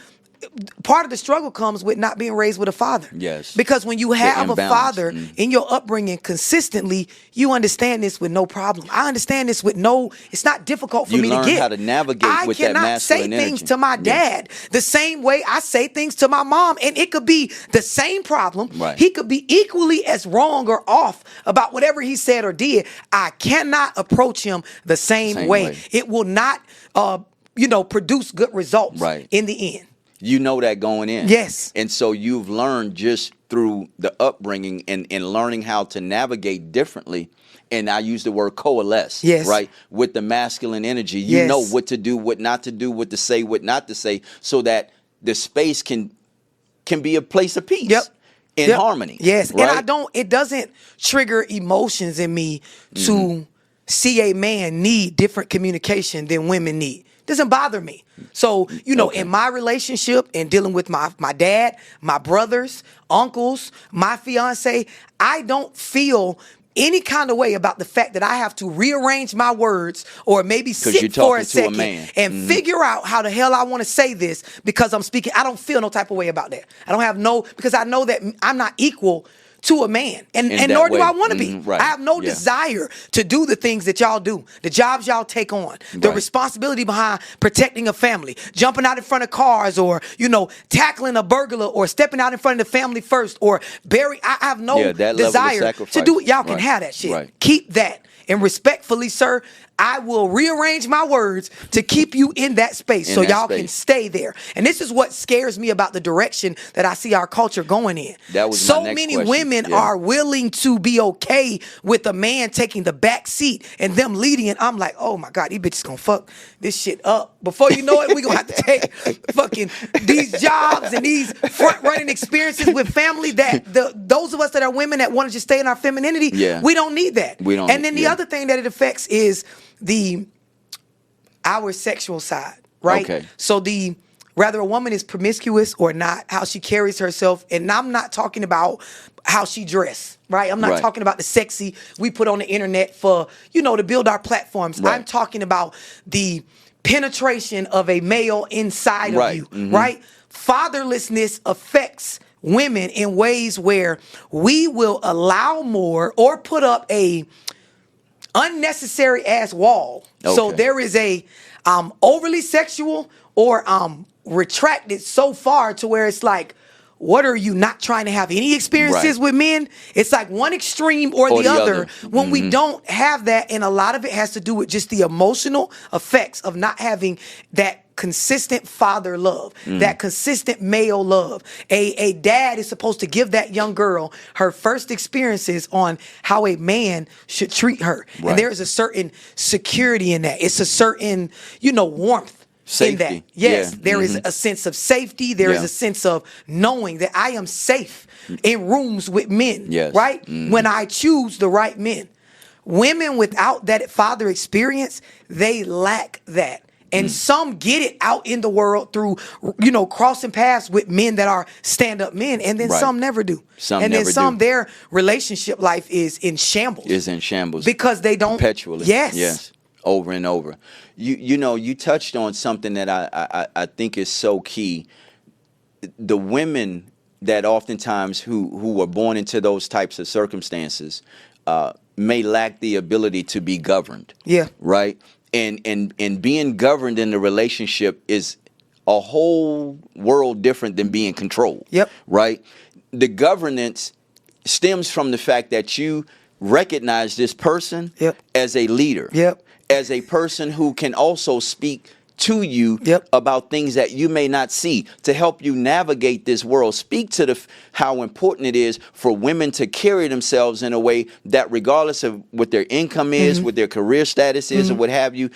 part of the struggle comes with not being raised with a father. Yes. Because when you have a father in your upbringing consistently, you understand this with no problem. I understand this with it's not difficult for me to get. You learn how to navigate with that masculine energy. I cannot say things to my dad the same way I say things to my mom, and it could be the same problem. Right. He could be equally as wrong or off about whatever he said or did. I cannot approach him the same way. It will not, produce good results in the end. You know that going in. Yes. And so you've learned just through the upbringing and learning how to navigate differently. And I use the word coalesce, right? With the masculine energy. You know what to do, what not to do, what to say, what not to say, so that the space can be a place of peace. In harmony. Yes. Right? And it doesn't trigger emotions in me to see a man need different communication than women need. Doesn't bother me. So, in my relationship and dealing with my dad, my brothers, uncles, my fiance, I don't feel any kind of way about the fact that I have to rearrange my words or maybe sit for a second and figure out how the hell I want to say this because I'm speaking. I don't feel no type of way about that. I don't have because I know that I'm not equal to a man, and nor do I want to be. I have no desire to do the things that y'all do, the jobs y'all take on, the responsibility behind protecting a family, jumping out in front of cars, or tackling a burglar, or stepping out in front of the family first, or I have no desire to do it. Y'all can have that shit. Keep that. And respectfully, sir, I will rearrange my words to keep you in that space so y'all can stay there. And this is what scares me about the direction that I see our culture going in. That was so many women are willing to be okay with a man taking the back seat and them leading, and I'm like, oh my God, these bitches gonna fuck this shit up. Before you know it, we gonna have to take fucking these jobs and these front running experiences with family that those of us that are women that want to just stay in our femininity, we don't need that. We don't. And then the other thing that it affects is our sexual side, right? Okay. So whether a woman is promiscuous or not, how she carries herself, and I'm not talking about how she dress, right? I'm not talking about the sexy we put on the internet for, to build our platforms. I'm talking about the penetration of a male inside of you, right? Fatherlessness affects women in ways where we will allow more or put up a unnecessary ass wall. So there is I'm overly sexual or I'm retracted so far to where it's like, what are you not trying to have any experiences Right. with men? It's like one extreme or the other. When we don't have that, and a lot of it has to do with just the emotional effects of not having that consistent father love, that consistent male love. A dad is supposed to give that young girl her first experiences on how a man should treat her. Right. And there is a certain security in that. It's a certain, warmth. Safety. In that. Yes, Yeah. there is a sense of safety. There is a sense of knowing that I am safe in rooms with men, Yes. right? When I choose the right men. Women without that father experience, they lack that. And some get it out in the world through, crossing paths with men that are stand-up men, and then Right. some never do. Some and never then some, do. their relationship life is in shambles. Is in shambles. Because they don't. Perpetually. Yes. Yes. Over and over. You touched on something that I think is so key. The women that oftentimes who were born into those types of circumstances may lack the ability to be governed. Yeah. Right? And being governed in the relationship is a whole world different than being controlled. Yep. Right? The governance stems from the fact that you recognize this person Yep. as a leader. Yep. As a person who can also speak to you Yep. about things that you may not see to help you navigate this world. Speak to how important it is for women to carry themselves in a way that regardless of what their income is, what their career status is, or what have you,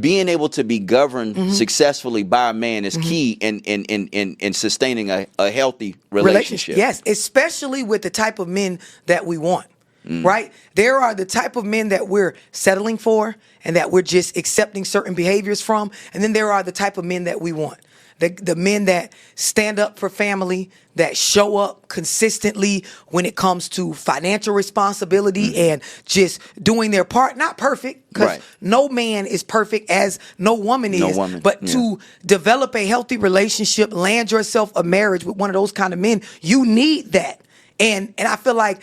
being able to be governed successfully by a man is key in sustaining a healthy relationship. Yes, especially with the type of men that we want. Right? There are the type of men that we're settling for and that we're just accepting certain behaviors from. And then there are the type of men that we want. The men that stand up for family, that show up consistently when it comes to financial responsibility and just doing their part. Not perfect, because Right. no man is perfect as no woman is. No woman, But yeah. to develop a healthy relationship, land yourself a marriage with one of those kind of men, you need that. And I feel like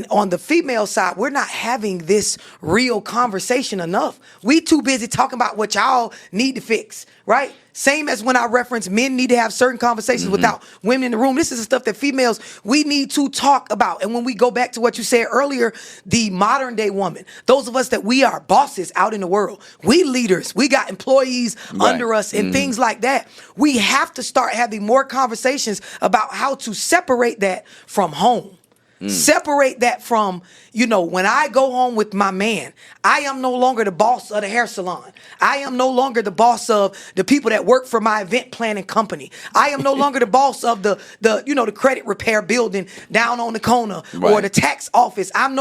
on the female side, we're not having this real conversation enough. We too busy talking about what y'all need to fix, right? Same as when I reference men need to have certain conversations without women in the room. This is the stuff that females, we need to talk about. And when we go back to what you said earlier, the modern day woman, those of us that we are bosses out in the world, we leaders, we got employees Right. under us and things like that. We have to start having more conversations about how to separate that from home. Separate that from, when I go home with my man, I am no longer the boss of the hair salon. I am no longer the boss of the people that work for my event planning company. I am no longer the boss of the credit repair building down on the corner or Right. the tax office. I'm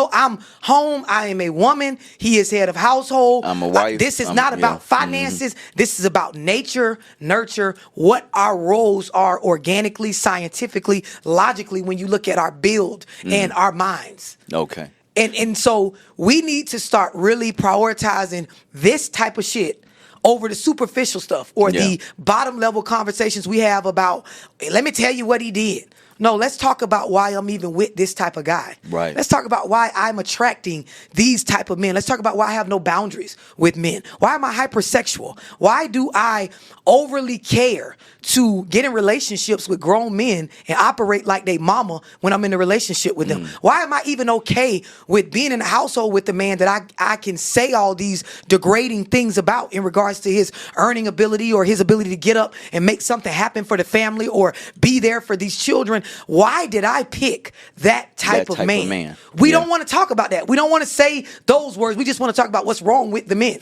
home. I am a woman. He is head of household. I'm a wife. This is not about finances. This is about nature, nurture, what our roles are organically, scientifically, logically when you look at our build and our minds. Okay. And so we need to start really prioritizing this type of shit over the superficial stuff or the bottom level conversations we have about, "Hey, let me tell you what he did." No, let's talk about why I'm even with this type of guy. Right. Let's talk about why I'm attracting these type of men. Let's talk about why I have no boundaries with men. Why am I hypersexual? Why do I overly care to get in relationships with grown men and operate like they mama when I'm in a relationship with them? Why am I even okay with being in a household with a man that I can say all these degrading things about in regards to his earning ability or his ability to get up and make something happen for the family or be there for these children? Why did I pick that type of man? We don't want to talk about that. We don't want to say those words. We just want to talk about what's wrong with the men.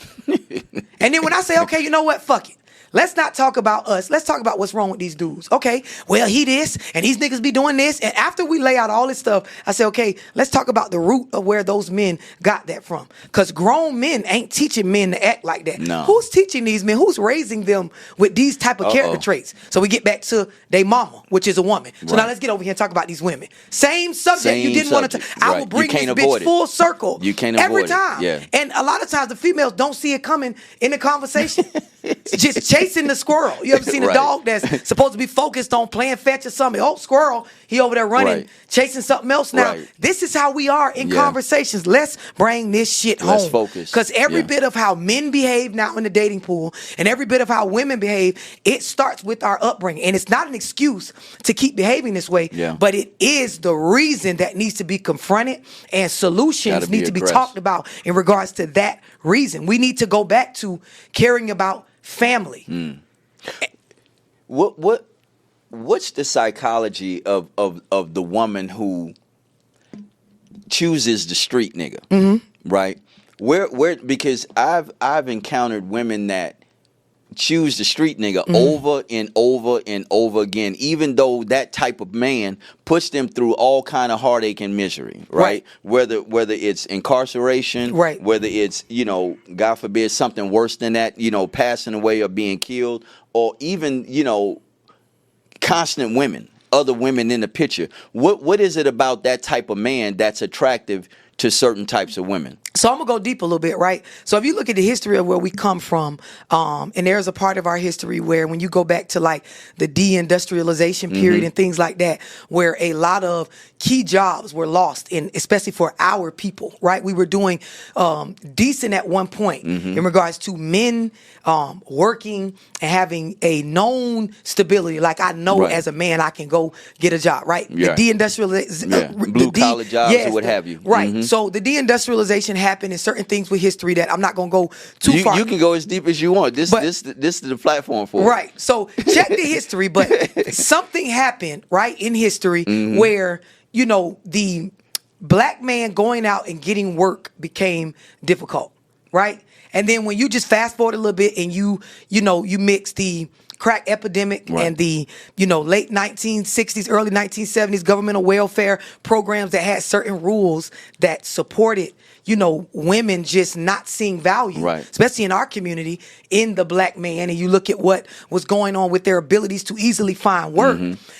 And then when I say, okay, you know what? Fuck it. Let's not talk about us. Let's talk about what's wrong with these dudes. Okay, well, he this, and these niggas be doing this. And after we lay out all this stuff, I say, okay, let's talk about the root of where those men got that from. Because grown men ain't teaching men to act like that. No. Who's teaching these men? Who's raising them with these type of character traits? So we get back to they mama, which is a woman. So now let's get over here and talk about these women. Same subject. You didn't want to. I will bring this bitch full circle. You can't every avoid it. time. Yeah. And a lot of times the females don't see it coming in the conversation. Just chasing the squirrel. You ever seen a Right. dog that's supposed to be focused on playing fetch or something? Oh, squirrel, he over there running, Right. chasing something else. Now, Right. this is how we are in Yeah. conversations. Let's bring this shit Let's home. focus. Because every Yeah. bit of how men behave now in the dating pool and every bit of how women behave, it starts with our upbringing. And it's not an excuse to keep behaving this way, Yeah. but it is the reason that needs to be confronted, and solutions Gotta be need to be addressed. talked about in regards to that reason. We need to go back to caring about family. What's the psychology of the woman who chooses the street nigga? Right? Where because I've encountered women that choose the street nigga over and over and over again, even though that type of man puts them through all kind of heartache and misery, right? Whether it's incarceration, Right. whether it's, God forbid, something worse than that, passing away or being killed, or even, constant women, other women in the picture. What is it about that type of man that's attractive to certain types of women? So I'm gonna go deep a little bit, right? So if you look at the history of where we come from, and there's a part of our history where when you go back to like the deindustrialization period and things like that, where a lot of key jobs were lost, in especially for our people, right? We were doing decent at one point in regards to men working and having a known stability. Like I know Right. as a man I can go get a job, right? Yeah. The deindustrialization, Yeah. Blue collar jobs or what have you. Right. So the deindustrialization happened, and certain things with history that I'm not gonna go too far. You can go as deep as you want. This is the platform for it. Right. So check the history, but something happened, right, in history where, the black man going out and getting work became difficult, right? And then when you just fast forward a little bit and you mix the crack epidemic Right. and the, late 1960s, early 1970s governmental welfare programs that had certain rules that supported, women just not seeing value, Right. especially in our community, in the black man, and you look at what was going on with their abilities to easily find work,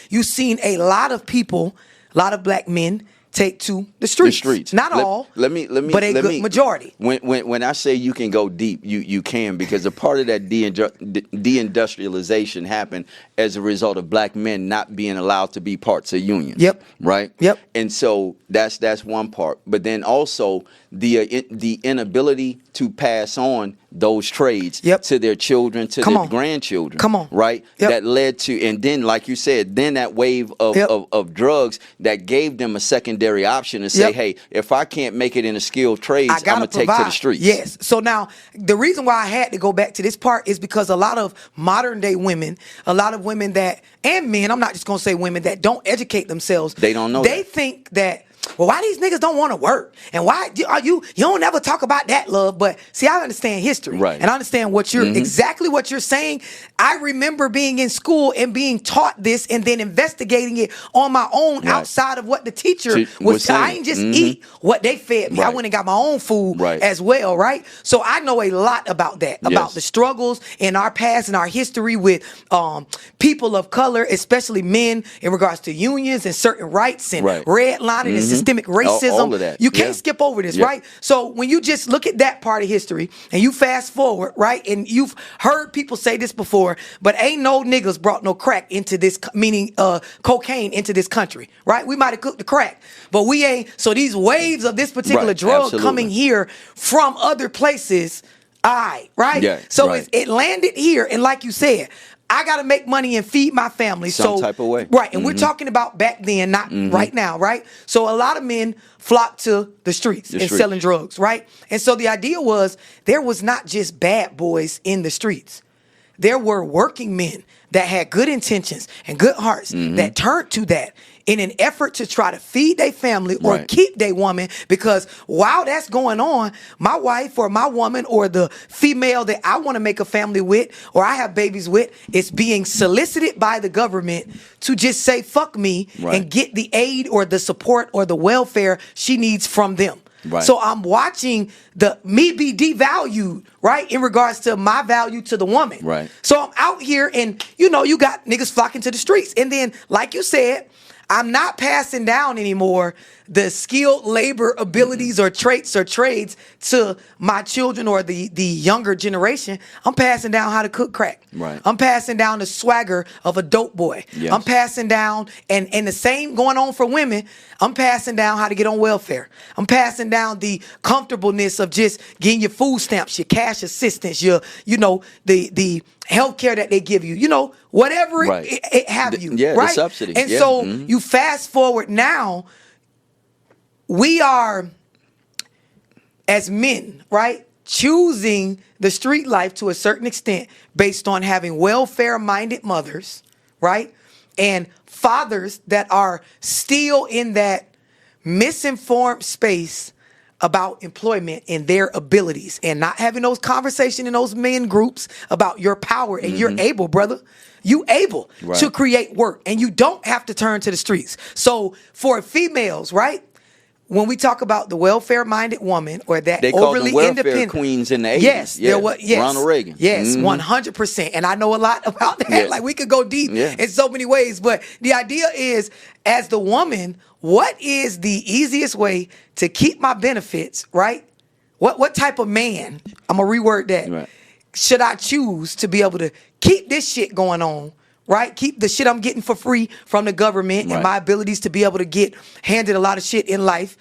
you've seen a lot of people, a lot of black men take to the streets. Not all, Let me. but a good majority. When I say you can go deep, you can, because a part of that deindustrialization happened as a result of black men not being allowed to be parts of unions. Yep. Right. Yep. And so that's one part, but then also the inability to pass on those trades Yep. to their children, to Come their on. grandchildren. Come on. Right. Yep. That led to, and then like you said, then that wave of Yep. of drugs that gave them a secondary option to say, Yep. hey, if I can't make it in a skilled trades, I'm gonna take to the streets. Yes. So now the reason why I had to go back to this part is because a lot of modern day women, a lot of women that, and men, I'm not just gonna say women that don't educate themselves. They don't know They that. think that, well, why these niggas don't want to work? And why are you don't ever talk about that, love? But see, I understand history. Right. And I understand what you're exactly what you're saying. I remember being in school and being taught this and then investigating it on my own Right. outside of what the teacher Was was. saying. I ain't just eat what they fed me. I Right. went and got my own food Right. as well, right? So I know a lot about that, about Yes. the struggles in our past and our history with people of color, especially men, in regards to unions and certain rights and Right. redlining and systemic racism. All of that. You can't Yeah. skip over this, Yeah. right? So when you just look at that part of history and you fast forward, right? And you've heard people say this before, but ain't no niggas brought no crack into this, meaning cocaine into this country, right? We might have cooked the crack, but we ain't. So these waves of this particular Right, drug absolutely. coming here from other places, right? Yeah, So right. it landed here, and like you said, I got to make money and feed my family. Some so type of way. right? And we're talking about back then, not right now, right? So a lot of men flock to the streets and streets. selling drugs, right? And so the idea was there was not just bad boys in the streets. There were working men that had good intentions and good hearts that turned to that in an effort to try to feed their family or Right. keep their woman, because while that's going on, my wife or my woman or the female that I want to make a family with or I have babies with is being solicited by the government to just say fuck me Right. and get the aid or the support or the welfare she needs from them. Right. So I'm watching me be devalued, right, in regards to my value to the woman. Right. So I'm out here and, you got niggas flocking to the streets. And then, like you said, I'm not passing down anymore the skilled labor abilities or traits or trades to my children or the younger generation. I'm passing down how to cook crack. Right. I'm passing down the swagger of a dope boy. Yes. I'm passing down, and the same going on for women. I'm passing down how to get on welfare. I'm passing down the comfortableness of just getting your food stamps, your cash assistance, your, the health care that they give you, whatever Right. it have you. Yeah, the right? subsidy. And Yeah. so Mhm. you fast forward now, we are, as men, right, choosing the street life to a certain extent based on having welfare-minded mothers, right, and fathers that are still in that misinformed space about employment and their abilities, and not having those conversations in those men groups about your power and you're able, brother. You able Right. to create work, and you don't have to turn to the streets. So for females, right, when we talk about the welfare-minded woman or that They called them overly welfare independent queens in the 80s. yes, Yeah. there was. Yes, Ronald Reagan. Yes, Mhm. 100%. And I know a lot about that. Yeah. Like we could go deep Yeah. in so many ways. But the idea is, as the woman, what is the easiest way to keep my benefits? Right? What type of man? I'm gonna reword that. Right. Should I choose to be able to keep this shit going on? Right? Keep the shit I'm getting for free from the government Right. and my abilities to be able to get handed a lot of shit in life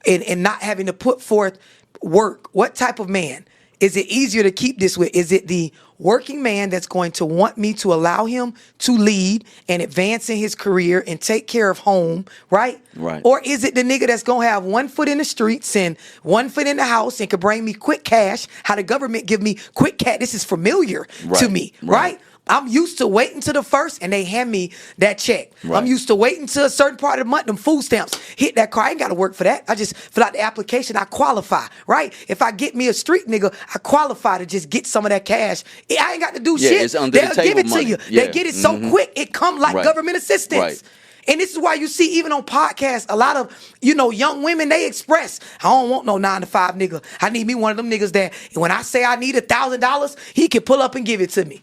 and not having to put forth work. What type of man? Is it easier to keep this with? Is it the working man that's going to want me to allow him to lead and advance in his career and take care of home, right? Right. Or is it the nigga that's going to have one foot in the streets and one foot in the house and could bring me quick cash? How the government give me quick cash. This is familiar to Right. me, Right. right? I'm used to waiting to the first and they hand me that check. Right. I'm used to waiting to a certain part of the month, them food stamps hit that car. I ain't got to work for that. I just fill out the application. I qualify, right? If I get me a street nigga, I qualify to just get some of that cash. I ain't got to do Yeah, shit. it's under the They'll table give it money. to you. Yeah. They get it so quick. It come like Right. government assistance. Right. And this is why you see even on podcasts, a lot of, young women, they express, I don't want no 9-to-5 nigga. I need me one of them niggas that when I say I need $1,000, he can pull up and give it to me.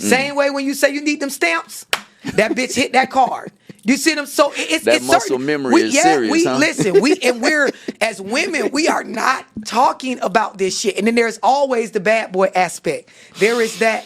Same way when you say you need them stamps, that bitch hit that card. You see them? So it's That it's muscle certain. memory is serious, huh? Listen, we're as women, we are not talking about this shit. And then there's always the bad boy aspect. There is that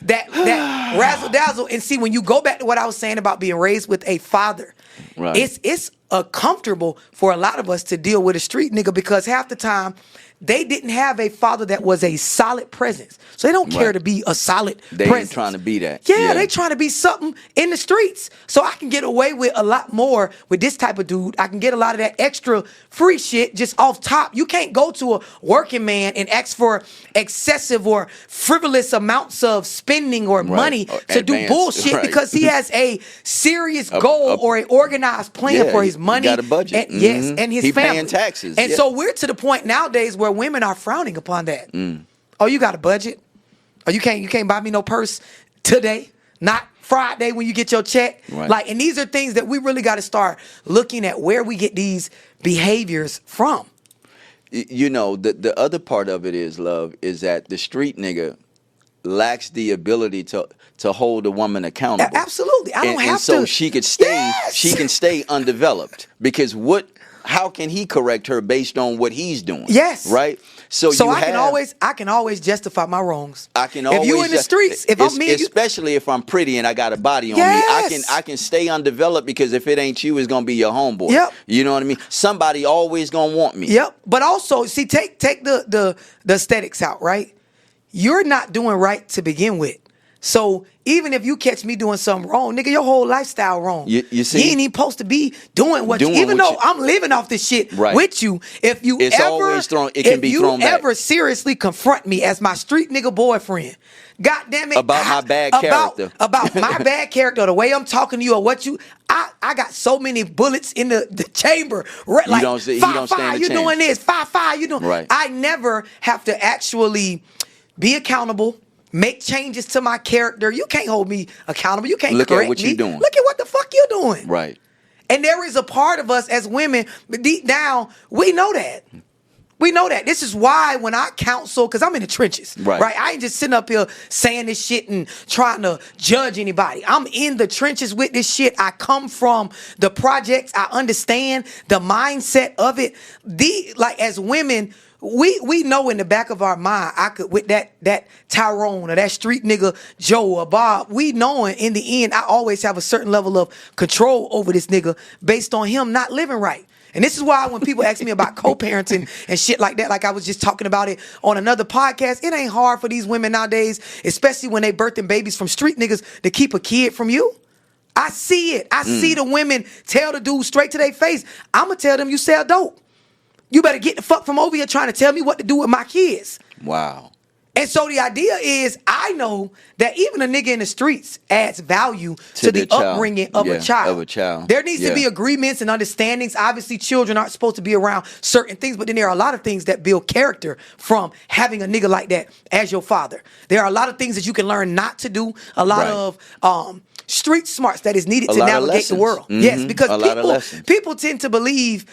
razzle dazzle. And see, when you go back to what I was saying about being raised with a father, Right. it's comfortable for a lot of us to deal with a street nigga because half the time they didn't have a father that was a solid presence. So they don't care Right. to be a solid They presence. ain't trying to be that. Yeah, they trying to be something in the streets. So I can get away with a lot more with this type of dude. I can get a lot of that extra free shit just off top. You can't go to a working man and ask for excessive or frivolous amounts of spending or money Or to do advance, bullshit right. because he has a serious goal or an organized plan Yeah, for his he money. got a budget. And, yes, Mhm. and his He family. paying taxes, And yeah. so we're to the point nowadays where women are frowning upon that. Mm. Oh, you got a budget? Oh, you can't buy me no purse today, not Friday when you get your check. Right. Like, and these are things that we really got to start looking at where we get these behaviors from. The other part of it is, love, is that the street nigga lacks the ability to hold a woman accountable. Absolutely. I don't have and so to. she could stay Yes! she can stay undeveloped because how can he correct her based on what he's doing? Yes. Right? So I can always justify my wrongs. I can if always you in the streets, if I'm me, and you, especially if I'm pretty and I got a body on Yes. me, I can stay undeveloped because if it ain't you, it's gonna be your homeboy. Yep. You know what I mean? Somebody always gonna want me. Yep. But also, see, take the aesthetics out, right? You're not doing right to begin with. So even if you catch me doing something wrong, nigga, your whole lifestyle wrong. You see? You ain't even supposed to be doing what you, even though I'm living off this shit Right. with you. If you It's ever, always it can be thrown back. ever seriously confront me as my street nigga boyfriend, God damn it. About my bad character. About my bad character, or the way I'm talking to you or what you, I got so many bullets in the chamber. Like, he don't stand a you chance. doing this, 5-5, you doing. Right. I never have to actually be accountable, make changes to my character. You can't hold me accountable. You can't Look at correct what me. you doing. Look at what the fuck you doing. Right. And there is a part of us as women, but deep down, we know that. We know that. This is why when I counsel, because I'm in the trenches, Right. I ain't just sitting up here saying this shit and trying to judge anybody. I'm in the trenches with this shit. I come from the projects. I understand the mindset of it. As women, we know in the back of our mind, I could, with that Tyrone or that street nigga Joe or Bob, we knowing in the end, I always have a certain level of control over this nigga based on him not living right. And this is why when people ask me about co-parenting and shit like that, like I was just talking about it on another podcast, it ain't hard for these women nowadays, especially when they birthing babies from street niggas, to keep a kid from you. I see it. I see the women tell the dude straight to their face, I'm going to tell them you sell dope. You better get the fuck from over here trying to tell me what to do with my kids. Wow. And so the idea is, I know that even a nigga in the streets adds value to the upbringing of a child. There needs to be agreements and understandings. Obviously, children aren't supposed to be around certain things, but then there are a lot of things that build character from having a nigga like that as your father. There are a lot of things that you can learn not to do. A lot of street smarts that is needed to navigate the world. Mm-hmm. Yes, because people tend to believe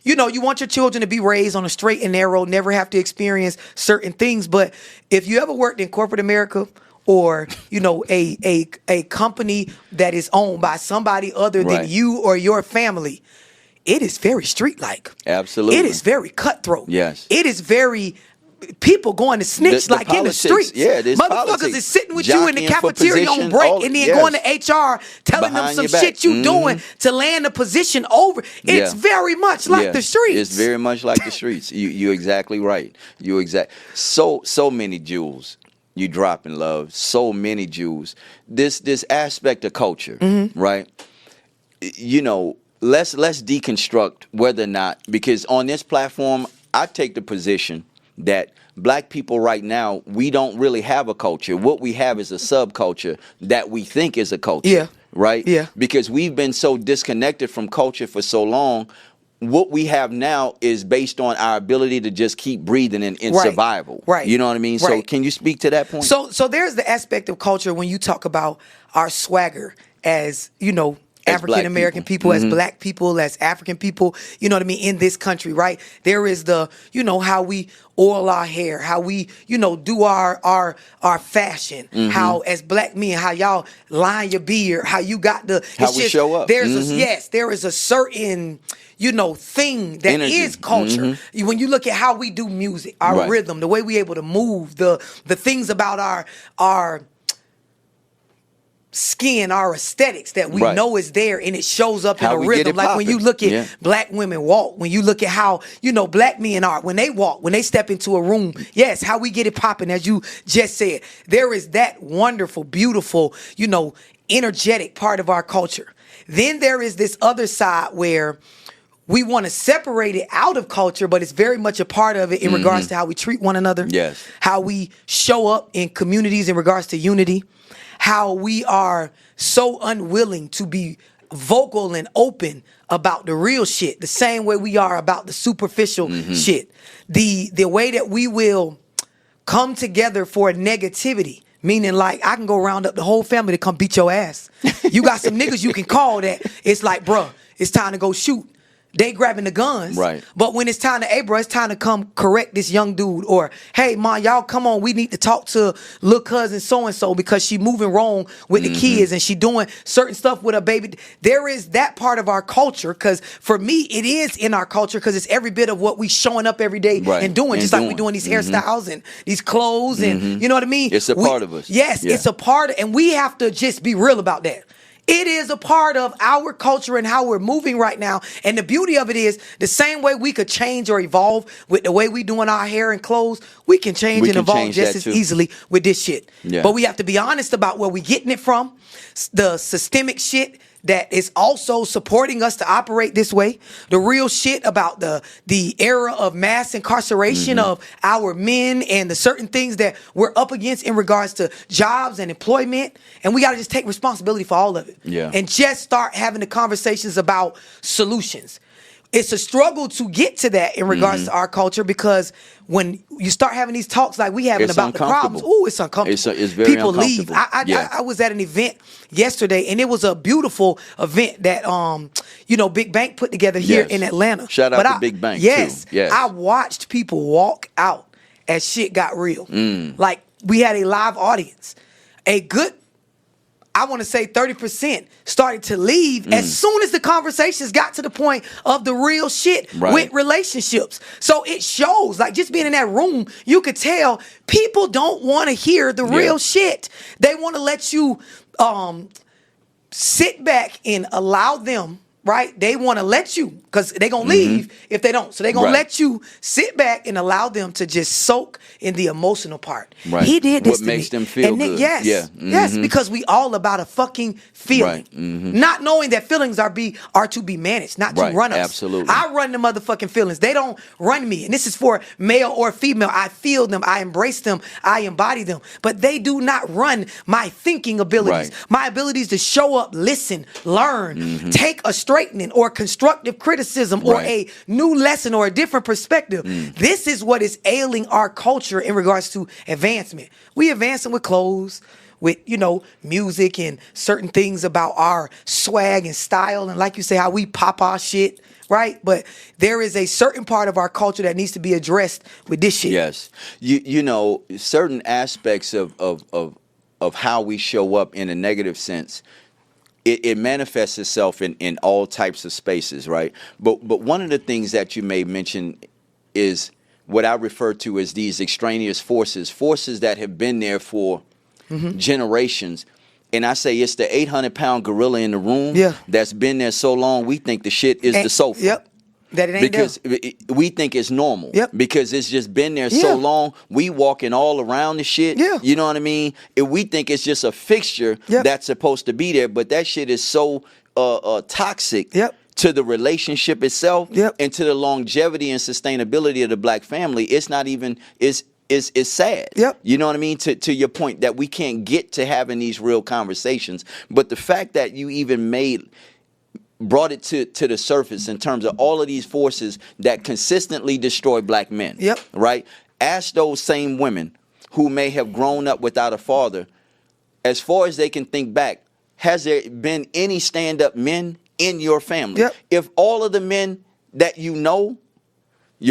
you want your children to be raised on a straight and narrow, never have to experience certain things. But if you ever worked in corporate America or, a company that is owned by somebody other than you or your family, it is very street-like. Absolutely. It is very cutthroat. Yes. It is very... People going to snitch the like politics, in the streets. Yeah, motherfuckers politics. is sitting with you in the cafeteria on break and then going to HR telling Behind them some shit you doing to land a position over. It's very much like the streets. It's very much like the streets. You're exactly right. So many jewels you drop in love. So many jewels. This aspect of culture, right? Let's deconstruct whether or not, because on this platform, I take the position that black people right now, we don't really have a culture. What we have is a subculture that we think is a culture. Yeah. Right? Yeah. Because we've been so disconnected from culture for so long. What we have now is based on our ability to just keep breathing in survival. Right. You know what I mean? Right. So can you speak to that point? So there's the aspect of culture when you talk about our swagger as, African American people, as black people, as African people, you know what I mean, in this country, right? There is the, how we oil our hair, how we, do our fashion, how as black men, how y'all line your beard, how you got how we show up. There is a certain, thing that energy is culture. When you look at how we do music, our rhythm, the way we able to move, the things about our skin, our aesthetics that we know is there, and it shows up in a rhythm. Like when you look at black women walk, when you look at how black men are when they walk, when they step into a room, how we get it popping, as you just said. There is that wonderful, beautiful, energetic part of our culture. Then there is this other side where we want to separate it out of culture, but it's very much a part of it in regards to how we treat one another, how we show up in communities in regards to unity, how we are so unwilling to be vocal and open about the real shit, the same way we are about the superficial shit. The way that we will come together for negativity, meaning like I can go round up the whole family to come beat your ass. You got some niggas you can call that it's like, bruh, it's time to go shoot. They grabbing the guns. Right. But when it's time to, hey, bro, it's time to come correct this young dude. Or, hey, ma, y'all come on. We need to talk to little cousin so-and-so because she moving wrong with the kids and she doing certain stuff with her baby. There is that part of our culture, because for me, it is in our culture because it's every bit of what we showing up every day and doing. Just like we doing these hairstyles and these clothes and you know what I mean? It's a part of us. Yes, it's a part and we have to just be real about that. It is a part of our culture and how we're moving right now. And the beauty of it is the same way we could change or evolve with the way we doing our hair and clothes, we can change and evolve just as easily with this shit. Yeah. But we have to be honest about where we getting it from, the systemic shit that is also supporting us to operate this way, the real shit about the era of mass incarceration of our men and the certain things that we're up against in regards to jobs and employment. And we got to just take responsibility for all of it. Yeah. And just start having the conversations about solutions. it's a struggle to get to that in regards to our culture, because when you start having these talks like we having It's about the problems, it's uncomfortable. It's very People leave. uncomfortable. I was at an event yesterday, and it was a beautiful event that Big Bank put together here Yes. in Atlanta. Shout out to Big Bank, yes, too. Yes. I watched people walk out as shit got real. Like, we had a live audience. A good, I want to say 30% started to leave as soon as the conversations got to the point of the real shit with relationships. So it shows, like, just being in that room, you could tell people don't want to hear the real shit. They want to let you sit back and allow them, right? They want to let you, because they're going to leave if they don't. So they're going to let you sit back and allow them to just soak in the emotional part. Right. He did this What to makes me. them feel And then, good. yes, Yeah. yes, because we all about a fucking feeling. Right. Not knowing that feelings are to be managed, not to Right. run us. Absolutely. I run the motherfucking feelings. They don't run me. And this is for male or female. I feel them. I embrace them. I embody them. But they do not run my thinking abilities. Right. My abilities to show up, listen, learn, take a straightening or constructive criticism or a new lesson or a different perspective. This is what is ailing our culture in regards to advancement. We advancing with clothes, with, music and certain things about our swag and style. And like you say, how we pop our shit, right? But there is a certain part of our culture that needs to be addressed with this shit. Yes. Certain aspects of how we show up in a negative sense, it manifests itself in all types of spaces, right? But one of the things that you may mention is what I refer to as these extraneous forces that have been there for generations. And I say it's the 800-pound gorilla in the room that's been there so long, we think the shit is the sofa. Yep. That it ain't because we think it's normal. Yep. Because it's just been there so long. We walking all around the shit. Yeah. You know what I mean? We think it's just a fixture that's supposed to be there, but that shit is so toxic to the relationship itself and to the longevity and sustainability of the black family. It's not even it's sad. Yep. You know what I mean? To your point that we can't get to having these real conversations. But the fact that you even brought it to the surface in terms of all of these forces that consistently destroy black men. Yep. Right? Ask those same women who may have grown up without a father, as far as they can think back, has there been any stand-up men in your family? Yep. If all of the men that you know,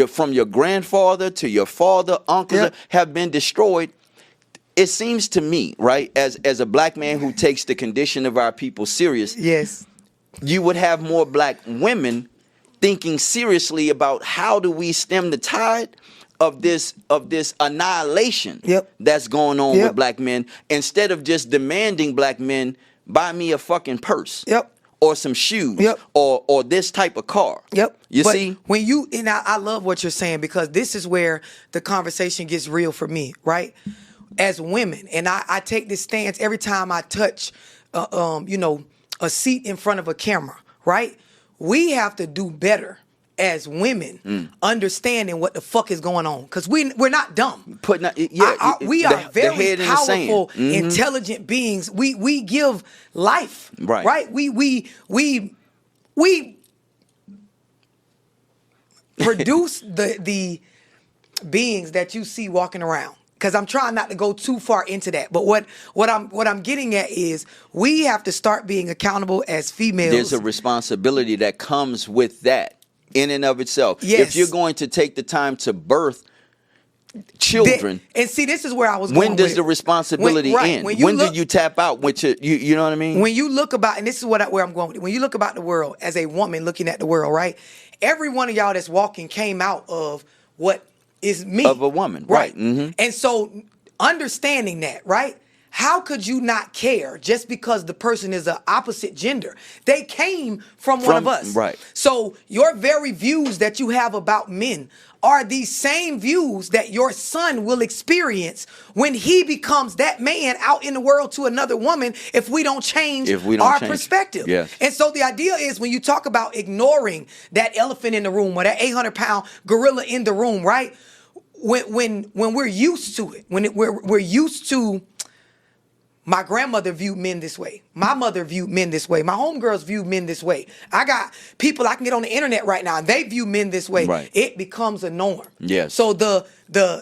from your grandfather to your father, uncles, have been destroyed, it seems to me, right, as a black man who takes the condition of our people serious, you would have more black women thinking seriously about how do we stem the tide of this annihilation that's going on with black men, instead of just demanding black men buy me a fucking purse or some shoes or this type of car. You see? When I love what you're saying, because this is where the conversation gets real for me, right? As women, and I take this stance every time I touch a seat in front of a camera, right? We have to do better as women, understanding what the fuck is going on, because we're not dumb. We are very powerful, intelligent beings. We give life, right? We produce the beings that you see walking around. Because I'm trying not to go too far into that, but what I'm getting at is we have to start being accountable as females. There's a responsibility that comes with that in and of itself. If you're going to take the time to birth children, and see, this is where I was going. When does the responsibility end? When do you tap out? You know what I mean? When you look about, and this is where I'm going with it. When you look about the world as a woman looking at the world, right? Every one of y'all that's walking came out of what is me. Of a woman, right. And so understanding that, right? How could you not care just because the person is an opposite gender? They came from one of us. Right. So your very views that you have about men are these same views that your son will experience when he becomes that man out in the world to another woman, if we don't change our perspective. Yes. And so the idea is, when you talk about ignoring that elephant in the room or that 800-pound gorilla in the room, right? When we're used to it, when we're used to My grandmother viewed men this way. My mother viewed men this way. My homegirls viewed men this way. I got people I can get on the internet right now and they view men this way. Right. It becomes a norm. Yes. So the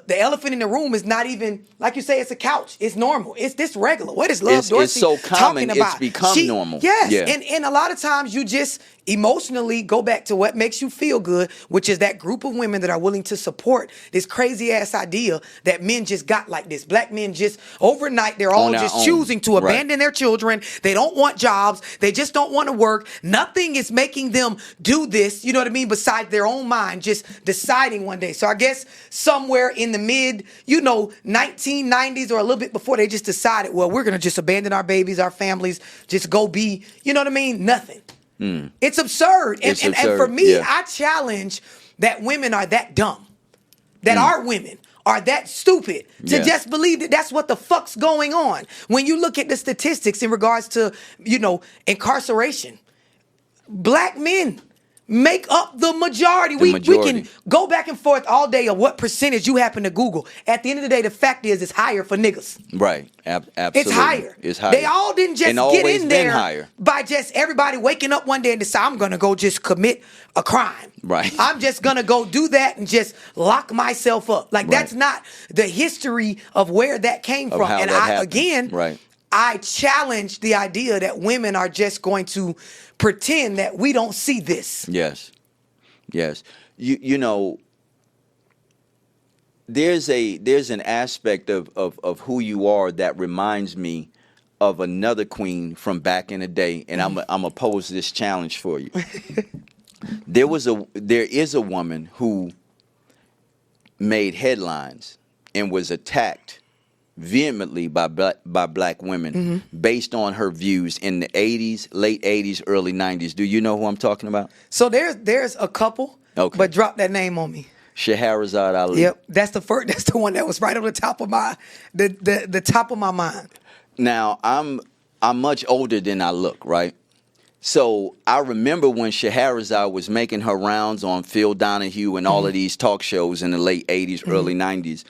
elephant in the room is not even, like you say, it's a couch. It's normal. It's this regular. What is Love Dorsey it's so common, talking about? it's become normal. Yes. Yeah. And a lot of times you just emotionally go back to what makes you feel good, which is that group of women that are willing to support this crazy ass idea that men just got like this. Black men just overnight, they're all On our just own. choosing to Right. abandon their children. They don't want jobs. They just don't want to work. Nothing is making them do this, you know what I mean, besides their own mind, just deciding one day. So I guess somewhere in the mid, 1990s or a little bit before, they just decided, well, we're going to just abandon our babies, our families, just go be, you know what I mean, nothing. It's absurd. And, It's and absurd, for me, yeah. I challenge that women are that dumb, that our women are that stupid to Yeah. just believe that that's what the fuck's going on. When you look at the statistics in regards to, incarceration, black men make up the majority. We majority. can go back and forth all day of what percentage you happen to Google. At the end of the day, the fact is it's higher for niggas. Right. Absolutely. It's higher. It's higher. They all didn't just And get always in been there higher. by just everybody waking up one day and decide, I'm going to go just commit a crime. Right. I'm just going to go do that and just lock myself up. Like, that's Right. not the history of where that came Of from. how And that happened. again, Right. I challenge the idea that women are just going to pretend that we don't see this. Yes. Yes. There's an aspect of who you are that reminds me of another queen from back in the day, and I'm gonna pose this challenge for you. There is a woman who made headlines and was attacked vehemently by black women based on her views in the 80s, late 80s, early 90s. Do you know who I'm talking about? So there's a couple, Okay. but drop that name on me. Shahrazad Ali. Yep, that's the first. That's the one that was right on the top of the top of my mind. Now I'm much older than I look, right? So I remember when Shahrazad was making her rounds on Phil Donahue and all of these talk shows in the late 80s, early 90s,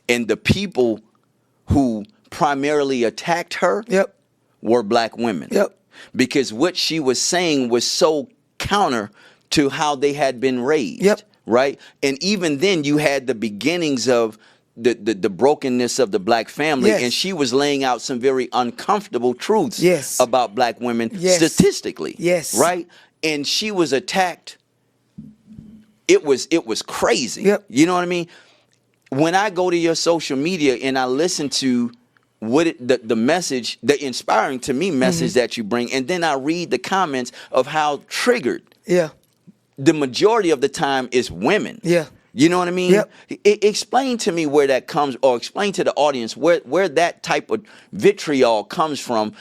and the people who primarily attacked her Yep. were black women. Yep. Because what she was saying was so counter to how they had been raised. Yep. Right? And even then you had the beginnings of the brokenness of the black family, Yes. and she was laying out some very uncomfortable truths Yes. about black women Yes. statistically. Yes. Right? And she was attacked. It was crazy. Yep. You know what I mean? When I go to your social media and I listen to the message, the inspiring to me message that you bring, and then I read the comments of how triggered Yeah. the majority of the time is women. Yeah. You know what I mean? Yep. Explain to me where that comes, or explain to the audience where that type of vitriol comes from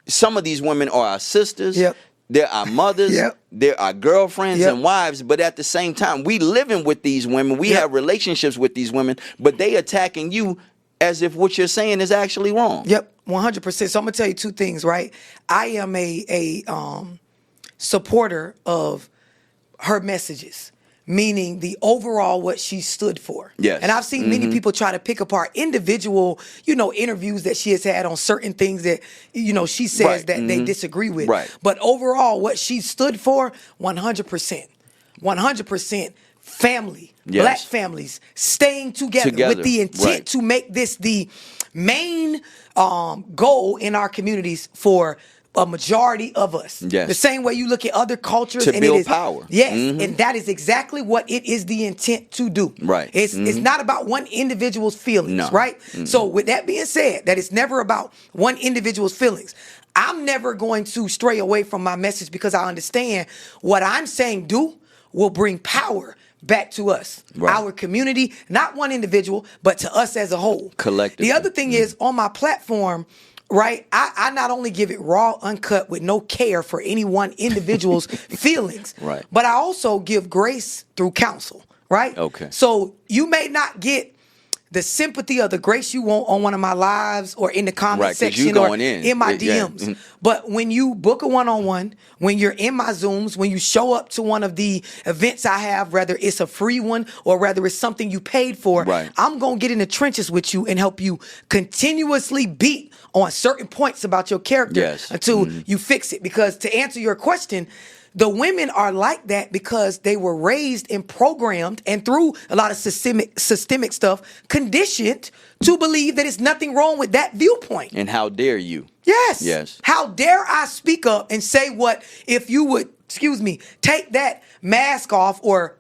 some of these women are our sisters. Yep. They're our mothers. Yep. They're our girlfriends Yep. and wives. But at the same time, we living with these women. We Yep. have relationships with these women, but they attacking you as if what you're saying is actually wrong. Yep. 100%. So I'm gonna tell you two things, right? I am a supporter of her messages, meaning the overall what she stood for. Yes. And I've seen many people try to pick apart individual, interviews that she has had on certain things that, she says Right. that they disagree with. Right. But overall, what she stood for, 100%. 100% family, Yes. black families staying together with the intent Right. to make this the main goal in our communities for a majority of us. Yes. The same way you look at other cultures To and build it is power. Yes, Mhm. and that is exactly what it is the intent to do. Right. It's not about one individual's feelings, No. right? So with that being said, that it's never about one individual's feelings. I'm never going to stray away from my message because I understand what I'm saying will bring power back to us, Right. our community, not one individual, but to us as a whole. Collectively. The other thing is on my platform, right? I not only give it raw, uncut, with no care for any one individual's feelings, Right. but I also give grace through counsel, right? Okay. So you may not get the sympathy or the grace you want on one of my lives or in the comment Right, 'cause you section or going in. in my Yeah. DMs. But when you book a one-on-one, when you're in my Zooms, when you show up to one of the events I have, whether it's a free one or whether it's something you paid for, Right. I'm going to get in the trenches with you and help you continuously beat on certain points about your character Yes. until you fix it. Because to answer your question, the women are like that because they were raised and programmed and through a lot of systemic stuff, conditioned to believe that it's nothing wrong with that viewpoint. And how dare you? Yes. Yes. How dare I speak up and say what if you would, take that mask off or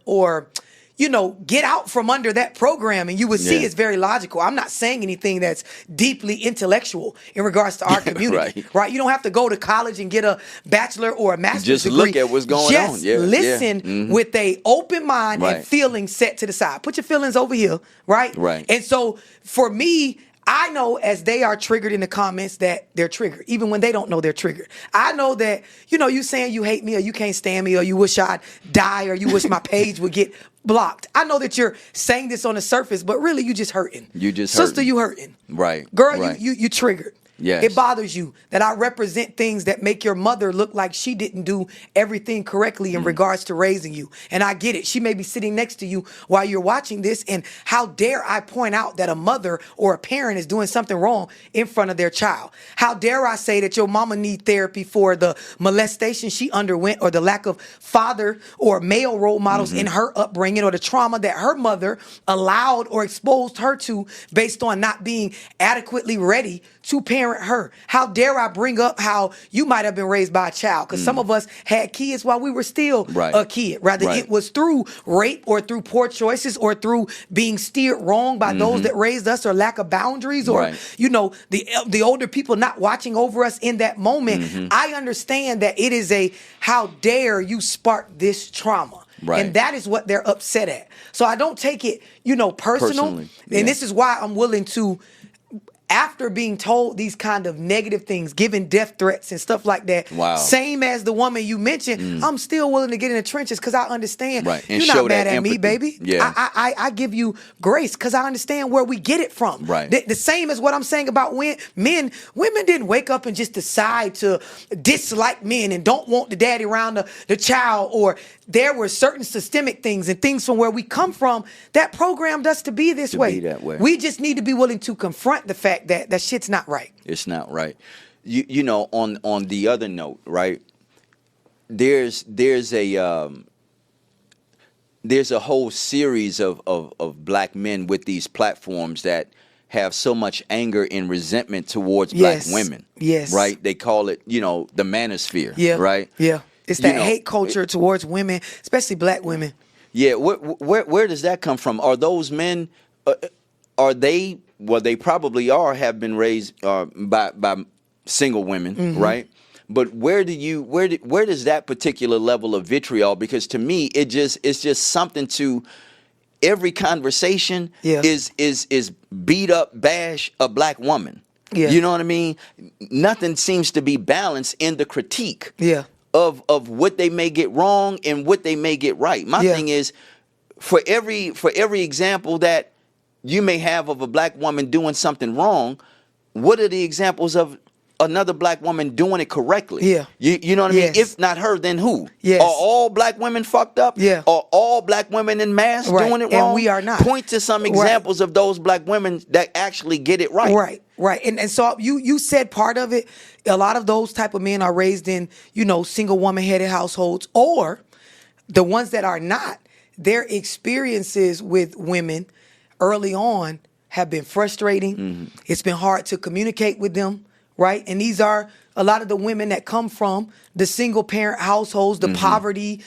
get out from under that program, and you would see Yeah. it's very logical. I'm not saying anything that's deeply intellectual in regards to our community, right? You don't have to go to college and get a bachelor or a master's Just degree. look at what's going on. Just Yeah, listen yeah. with a open mind and Right. feelings set to the side. Put your feelings over here, right? Right. And so for me, I know as they are triggered in the comments that they're triggered, even when they don't know they're triggered. I know that, you saying you hate me or you can't stand me or you wish I'd die or you wish my page would get blocked. I know that you're saying this on the surface, but really you just hurting. You just Sister, hurting. you hurting. Right. Girl, right. you triggered. Yes. It bothers you that I represent things that make your mother look like she didn't do everything correctly in regards to raising you. And I get it. She may be sitting next to you while you're watching this. And how dare I point out that a mother or a parent is doing something wrong in front of their child? How dare I say that your mama need therapy for the molestation she underwent or the lack of father or male role models in her upbringing or the trauma that her mother allowed or exposed her to based on not being adequately ready to parent her? How dare I bring up how you might have been raised by a child? Because some of us had kids while we were still Right. a kid. Rather, Right. it was through rape or through poor choices or through being steered wrong by those that raised us or lack of boundaries or, Right. the older people not watching over us in that moment. I understand that it is how dare you spark this trauma? Right. And that is what they're upset at. So I don't take it, personal. Personally, yeah. And this is why I'm willing to, after being told these kind of negative things, given death threats and stuff like that, Wow. same as the woman you mentioned, I'm still willing to get in the trenches because I understand. Right. And You're show not mad that at me, empathy. baby. Yeah. I give you grace because I understand where we get it from. Right. The same as what I'm saying about men. Women didn't wake up and just decide to dislike men and don't want the daddy around the child, or there were certain systemic things and things from where we come from that programmed us to be this To way. be that way. We just need to be willing to confront the fact that that shit's not right. It's not right. On the other note, right? There's a whole series of black men with these platforms that have so much anger and resentment towards Yes. black women. Yes. Right? They call it, the manosphere. Yeah. Right? Yeah. It's that hate culture towards women, especially black women. Yeah, where does that come from? Are those men? Are they? Well, they probably have been raised by single women, right? But where does that particular level of vitriol? Because to me, it's just something to every conversation Yeah. is beat up, bash a black woman. Yeah. You know what I mean? Nothing seems to be balanced in the critique. Yeah. Of what they may get wrong and what they may get right. My Yeah. thing is, for every example that you may have of a black woman doing something wrong, what are the examples of another black woman doing it correctly? Yeah. You know what I mean? Yes. If not her, then who? Yes. Are all black women fucked up? Yeah. Are all black women in mass Right. doing it And wrong? we are not. Point to some Right. examples of those black women that actually get it right. Right. And so you said part of it, a lot of those type of men are raised in, single woman headed households, or the ones that are not, their experiences with women early on have been frustrating. It's been hard to communicate with them, right? And these are a lot of the women that come from the single parent households, the poverty,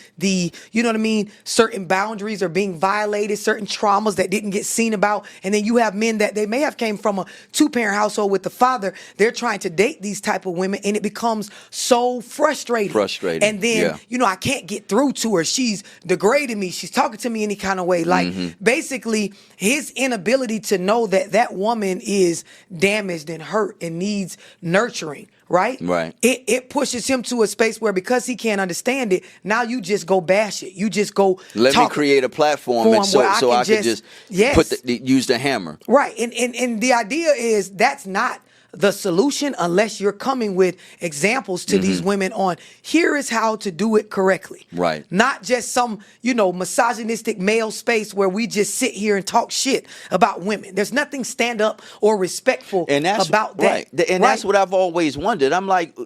certain boundaries are being violated, certain traumas that didn't get seen about. And then you have men that they may have came from a 2-parent household with the father. They're trying to date these type of women, and it becomes so frustrating. And then, I can't get through to her. She's degrading me. She's talking to me any kind of way. Like, basically, his inability to know that that woman is damaged and hurt and needs nurturing, right? Right. It pushes him to a space where, because he can't understand it, now you just go bash it. You just go Let me create a platform and so I can just yes. use the hammer. Right. And the idea is that's not the solution unless you're coming with examples to these women on here is how to do it correctly. Right. Not just some, misogynistic male space where we just sit here and talk shit about women. There's nothing stand up or respectful about that. Right. And that's what I've always wondered. I'm like,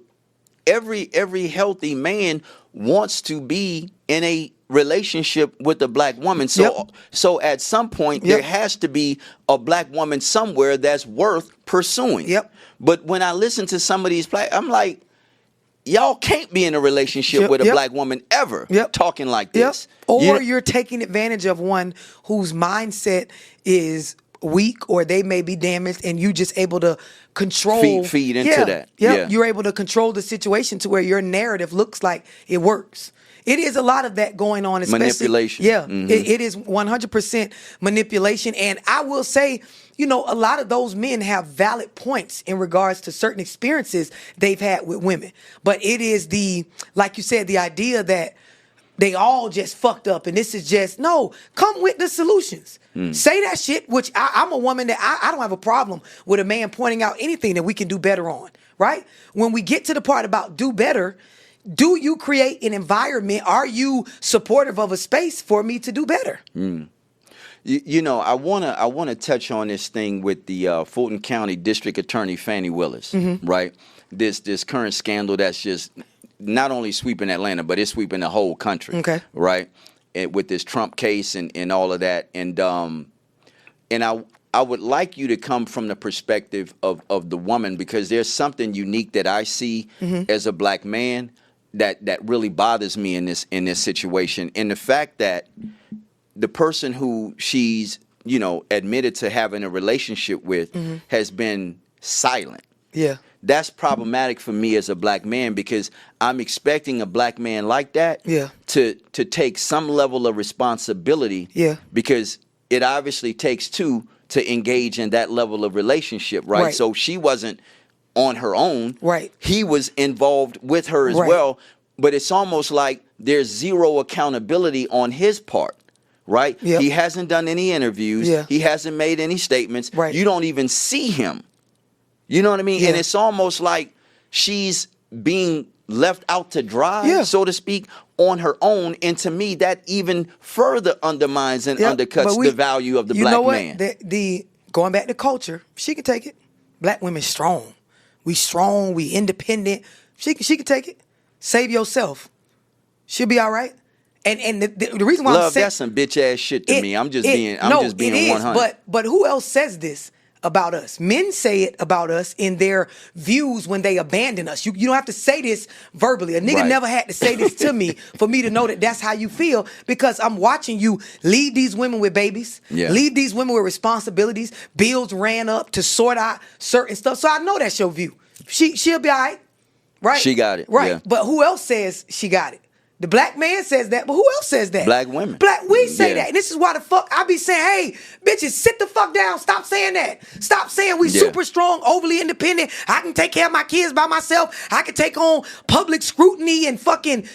every healthy man wants to be in a relationship with a black woman. So at some point there has to be a black woman somewhere that's worth pursuing. Yep. But when I listen to some of these I'm like, y'all can't be in a relationship with a black woman ever talking like this. Or you're taking advantage of one whose mindset is weak, or they may be damaged, and you just able to control feed into that. You're able to control the situation to where your narrative looks like it works. It is a lot of that going on, especially manipulation. It is 100% manipulation. And I will say, a lot of those men have valid points in regards to certain experiences they've had with women. But it is like you said, the idea that they all just fucked up and this is just, no, come with the solutions. Say that shit, which I'm a woman that I don't have a problem with a man pointing out anything that we can do better on, right? When we get to the part about do better, do you create an environment? Are you supportive of a space for me to do better? I wanna touch on this thing with the Fulton County District Attorney Fannie Willis, right? This current scandal that's just not only sweeping Atlanta, but it's sweeping the whole country. Okay. Right? And with this Trump case and all of that. And I would like you to come from the perspective of the woman, because there's something unique that I see as a black man that really bothers me in this situation. And the fact that the person who she's, admitted to having a relationship with has been silent. Yeah. That's problematic for me as a black man, because I'm expecting a black man like that to take some level of responsibility. Yeah. Because it obviously takes two to engage in that level of relationship, right? So she wasn't on her own. Right. He was involved with her as well, but it's almost like there's zero accountability on his part. Right? Yep. He hasn't done any interviews. Yeah. He hasn't made any statements. Right. You don't even see him. You know what I mean? Yeah. And it's almost like she's being left out to dry, so to speak, on her own. And to me, that even further undermines and undercuts the value of the black man. The going back to culture, she can take it. Black women strong. We independent. She can take it. Save yourself. She'll be all right. And the reason why Love, I'm saying that's some bitch ass shit to me. I'm just being 100. But who else says this about us? Men say it about us in their views when they abandon us. You don't have to say this verbally. A nigga never had to say this to me for me to know that that's how you feel, because I'm watching you leave these women with babies, leave these women with responsibilities, bills ran up to sort out certain stuff. So I know that's your view. She'll be all right, right? She got it, right? yeah. But who else says she got it? The black man says that, but who else says that? Black women. We say that. And this is why the fuck I be saying, hey, bitches, sit the fuck down. Stop saying that. Stop saying we super strong, overly independent. I can take care of my kids by myself. I can take on public scrutiny and fucking,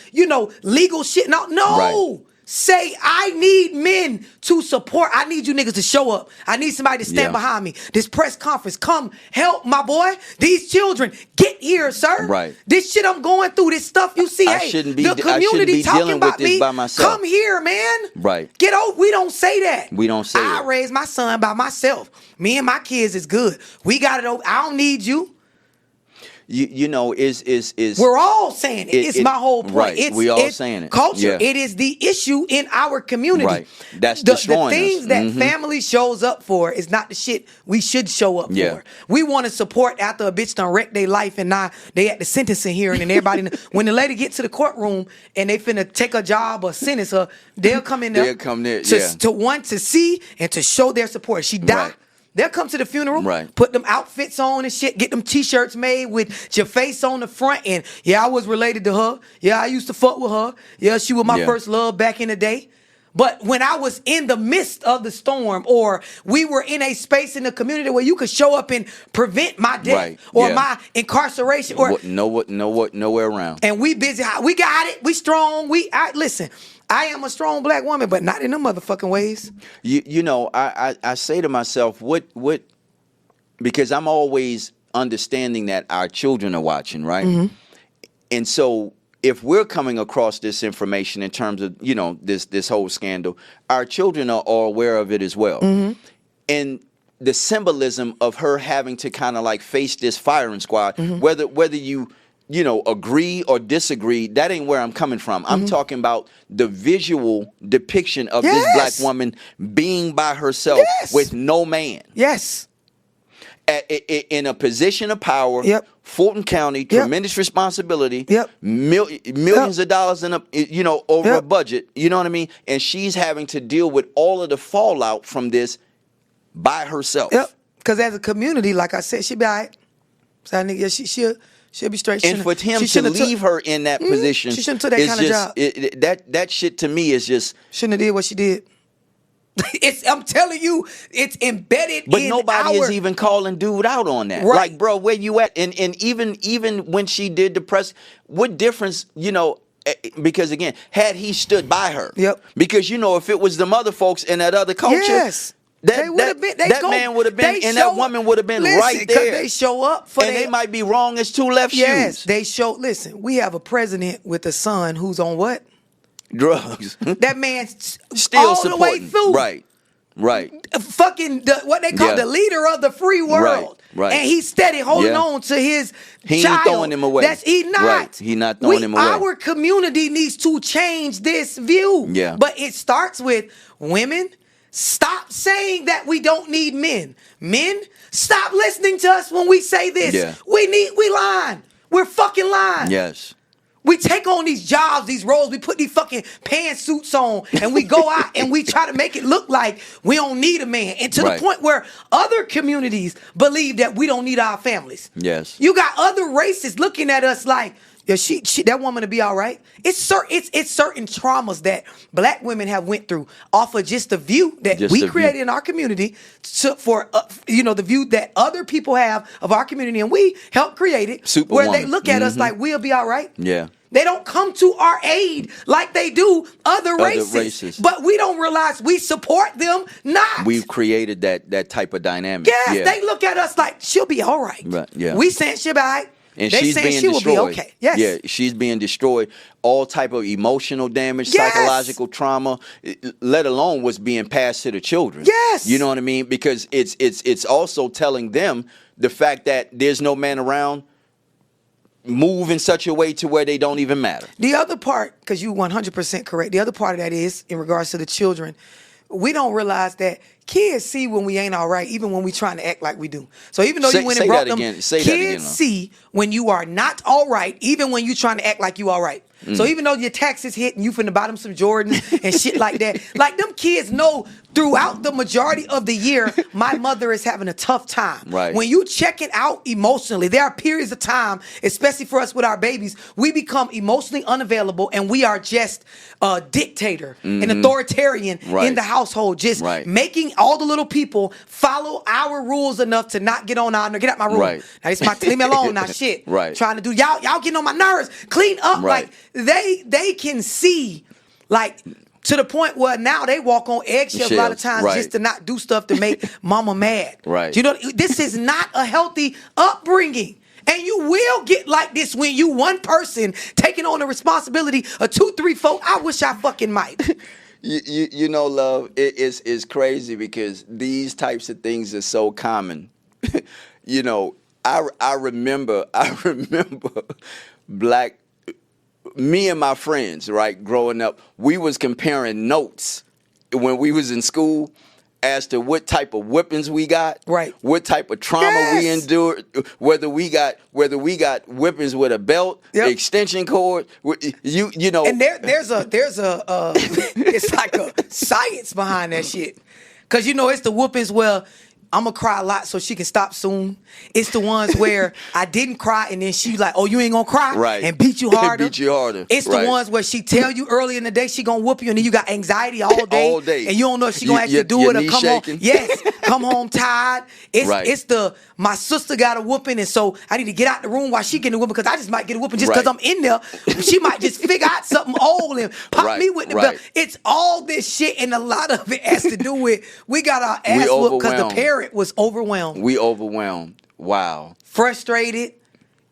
legal shit. No. Right. Say, I need men to support. I need you niggas to show up. I need somebody to stand behind me. This press conference, come help my boy. These children, get here, sir. Right. This shit I'm going through, this stuff you see. I shouldn't be community talking dealing about with this me. by myself. Come here, man. Right. Get over. We don't say that. We don't say I it. raised my son by myself. Me and my kids is good. We got it over. I don't need you. Is we're all saying it. It's my whole point. Right. We all saying it. Culture. Yeah. It is the issue in our community. Right. That's destroying the things us. that family shows up for is not the shit we should show up for. We want to support after a bitch done wrecked their life and now they at the sentencing hearing and everybody when the lady get to the courtroom and they finna take a job or sentence her, they'll come in there. They'll come there. To want to see and to show their support. She died. Right. They'll come to the funeral, right, put them outfits on and shit, get them t-shirts made with your face on the front and, yeah, I was related to her. Yeah, I used to fuck with her. Yeah, she was my first love back in the day. But when I was in the midst of the storm, or we were in a space in the community where you could show up and prevent my death Right, or yeah. my incarceration, or Nowhere around. and we busy, we got it, we strong, listen. I am a strong black woman, but not in them motherfucking ways. You know, I say to myself, what, because I'm always understanding that our children are watching, right? Mm-hmm. And so if we're coming across this information in terms of, you know, this whole scandal, our children are all aware of it as well. Mm-hmm. And the symbolism of her having to kind of like face this firing squad, Mm-hmm. whether you know, agree or disagree, that ain't where I'm coming from. I'm talking about the visual depiction of this black Yes. woman being by herself Yes. with no man. Yes. In a position of power, Yep. Fulton County, tremendous responsibility, Yep. millions of dollars in over a Yep. budget, you know what I mean? And she's having to deal with all of the fallout from this by herself. Yep. Because as a community, like I said, she'll be all right. So I think she'll be straight. And for him to leave her in that position, she shouldn't took that kind of job. That shit to me is just. Shouldn't have did what she did. I'm telling you, it's embedded But in nobody is even calling dude out on that. Right. Like, bro, where you at? And even when she did the press, what difference, you know, because again, had he stood by her. Yep. Because, you know, if it was them other folks in that other culture. Yes. That man would have been, and that woman would have been right there. They show up for and they might be wrong as two left yes, shoes. they show. Listen, we have a president with a son who's on what? Drugs. That man's Still all supporting. the way through. Right. Fucking what they call the leader of the free world. Right. And he's steady holding on to his he child. Ain't throwing him away. He not. Right. He not throwing him away. Our community needs to change this view. Yeah. But it starts with women. Stop saying that we don't need men. Men, stop listening to us when we say this. Yeah. We lying. We're fucking lying. Yes. We take on these jobs, these roles, we put these fucking pantsuits on, and we go out and we try to make it look like we don't need a man. And to the point where other communities believe that we don't need our families. Yes. You got other races looking at us like, yeah, she that woman to be all right. It's certain traumas that black women have went through off of just the view that we created in our community for the view that other people have of our community, and we helped create it. Superwoman. Where they look at us like we'll be all right. Yeah. They don't come to our aid like they do other races. But we don't realize we support them not. We've created that type of dynamic. Yes, yeah. they look at us like she'll be all right. Right, yeah. We saying she'll be all right. And they she's saying being she destroyed. will be okay. Yes. Yeah, she's being destroyed. All type of emotional damage, Yes. psychological trauma, let alone what's being passed to the children. Yes. You know what I mean? Because it's also telling them the fact that there's no man around. Move in such a way to where they don't even matter. The other part, because you 100% correct, the other part of that is, in regards to the children, we don't realize that kids see when we ain't all right, even when we trying to act like we do. So even though you went and brought them, kids see when you are not all right, even when you trying to act like you all right. So even though your taxes hit and you finna buy them some Jordans and shit like that, like them kids know throughout the majority of the year, my mother is having a tough time. Right. When you check it out emotionally, there are periods of time, especially for us with our babies, we become emotionally unavailable and we are just a dictator, an authoritarian in the household, just making all the little people follow our rules enough to not get on our, get out my room. Right. Now it's my, leave me alone now, shit. Right. Trying to do, y'all getting on my nerves, clean up. Right. Like they can see, like, to the point where now they walk on eggshells a lot of times just to not do stuff to make mama mad. Right. You know, this is not a healthy upbringing. And you will get like this when you one person taking on the responsibility of 2, 3, 4. I wish I fucking might. You know, love, it's crazy because these types of things are so common. You know, I remember me and my friends, right, growing up, we was comparing notes when we was in school as to what type of whippings we got, right? What type of trauma we endured, whether we got whippings with a belt, extension cord, you know. And there's a it's like a science behind that shit, because you know it's the whoopings where I'm gonna cry a lot so she can stop soon. It's the ones where I didn't cry and then she like, oh, you ain't gonna cry, Right. and beat you harder. Beat you harder. It's Right. the ones where she tell you early in the day she gonna whoop you, and then you got anxiety all day, All day. and you don't know if she gonna actually Your do it or knees come shaking. home. Yes, come home tired. Right. It's the my sister got a whooping, and so I need to get out the room while she getting a whooping because I just might get a whooping just because Right. I'm in there. She might just figure out something old and pop Right. me with the Right. belt. It's all this shit, and a lot of it has to do with we got our ass whooped because the overwhelmed. parent was overwhelmed, We overwhelmed. Wow. frustrated,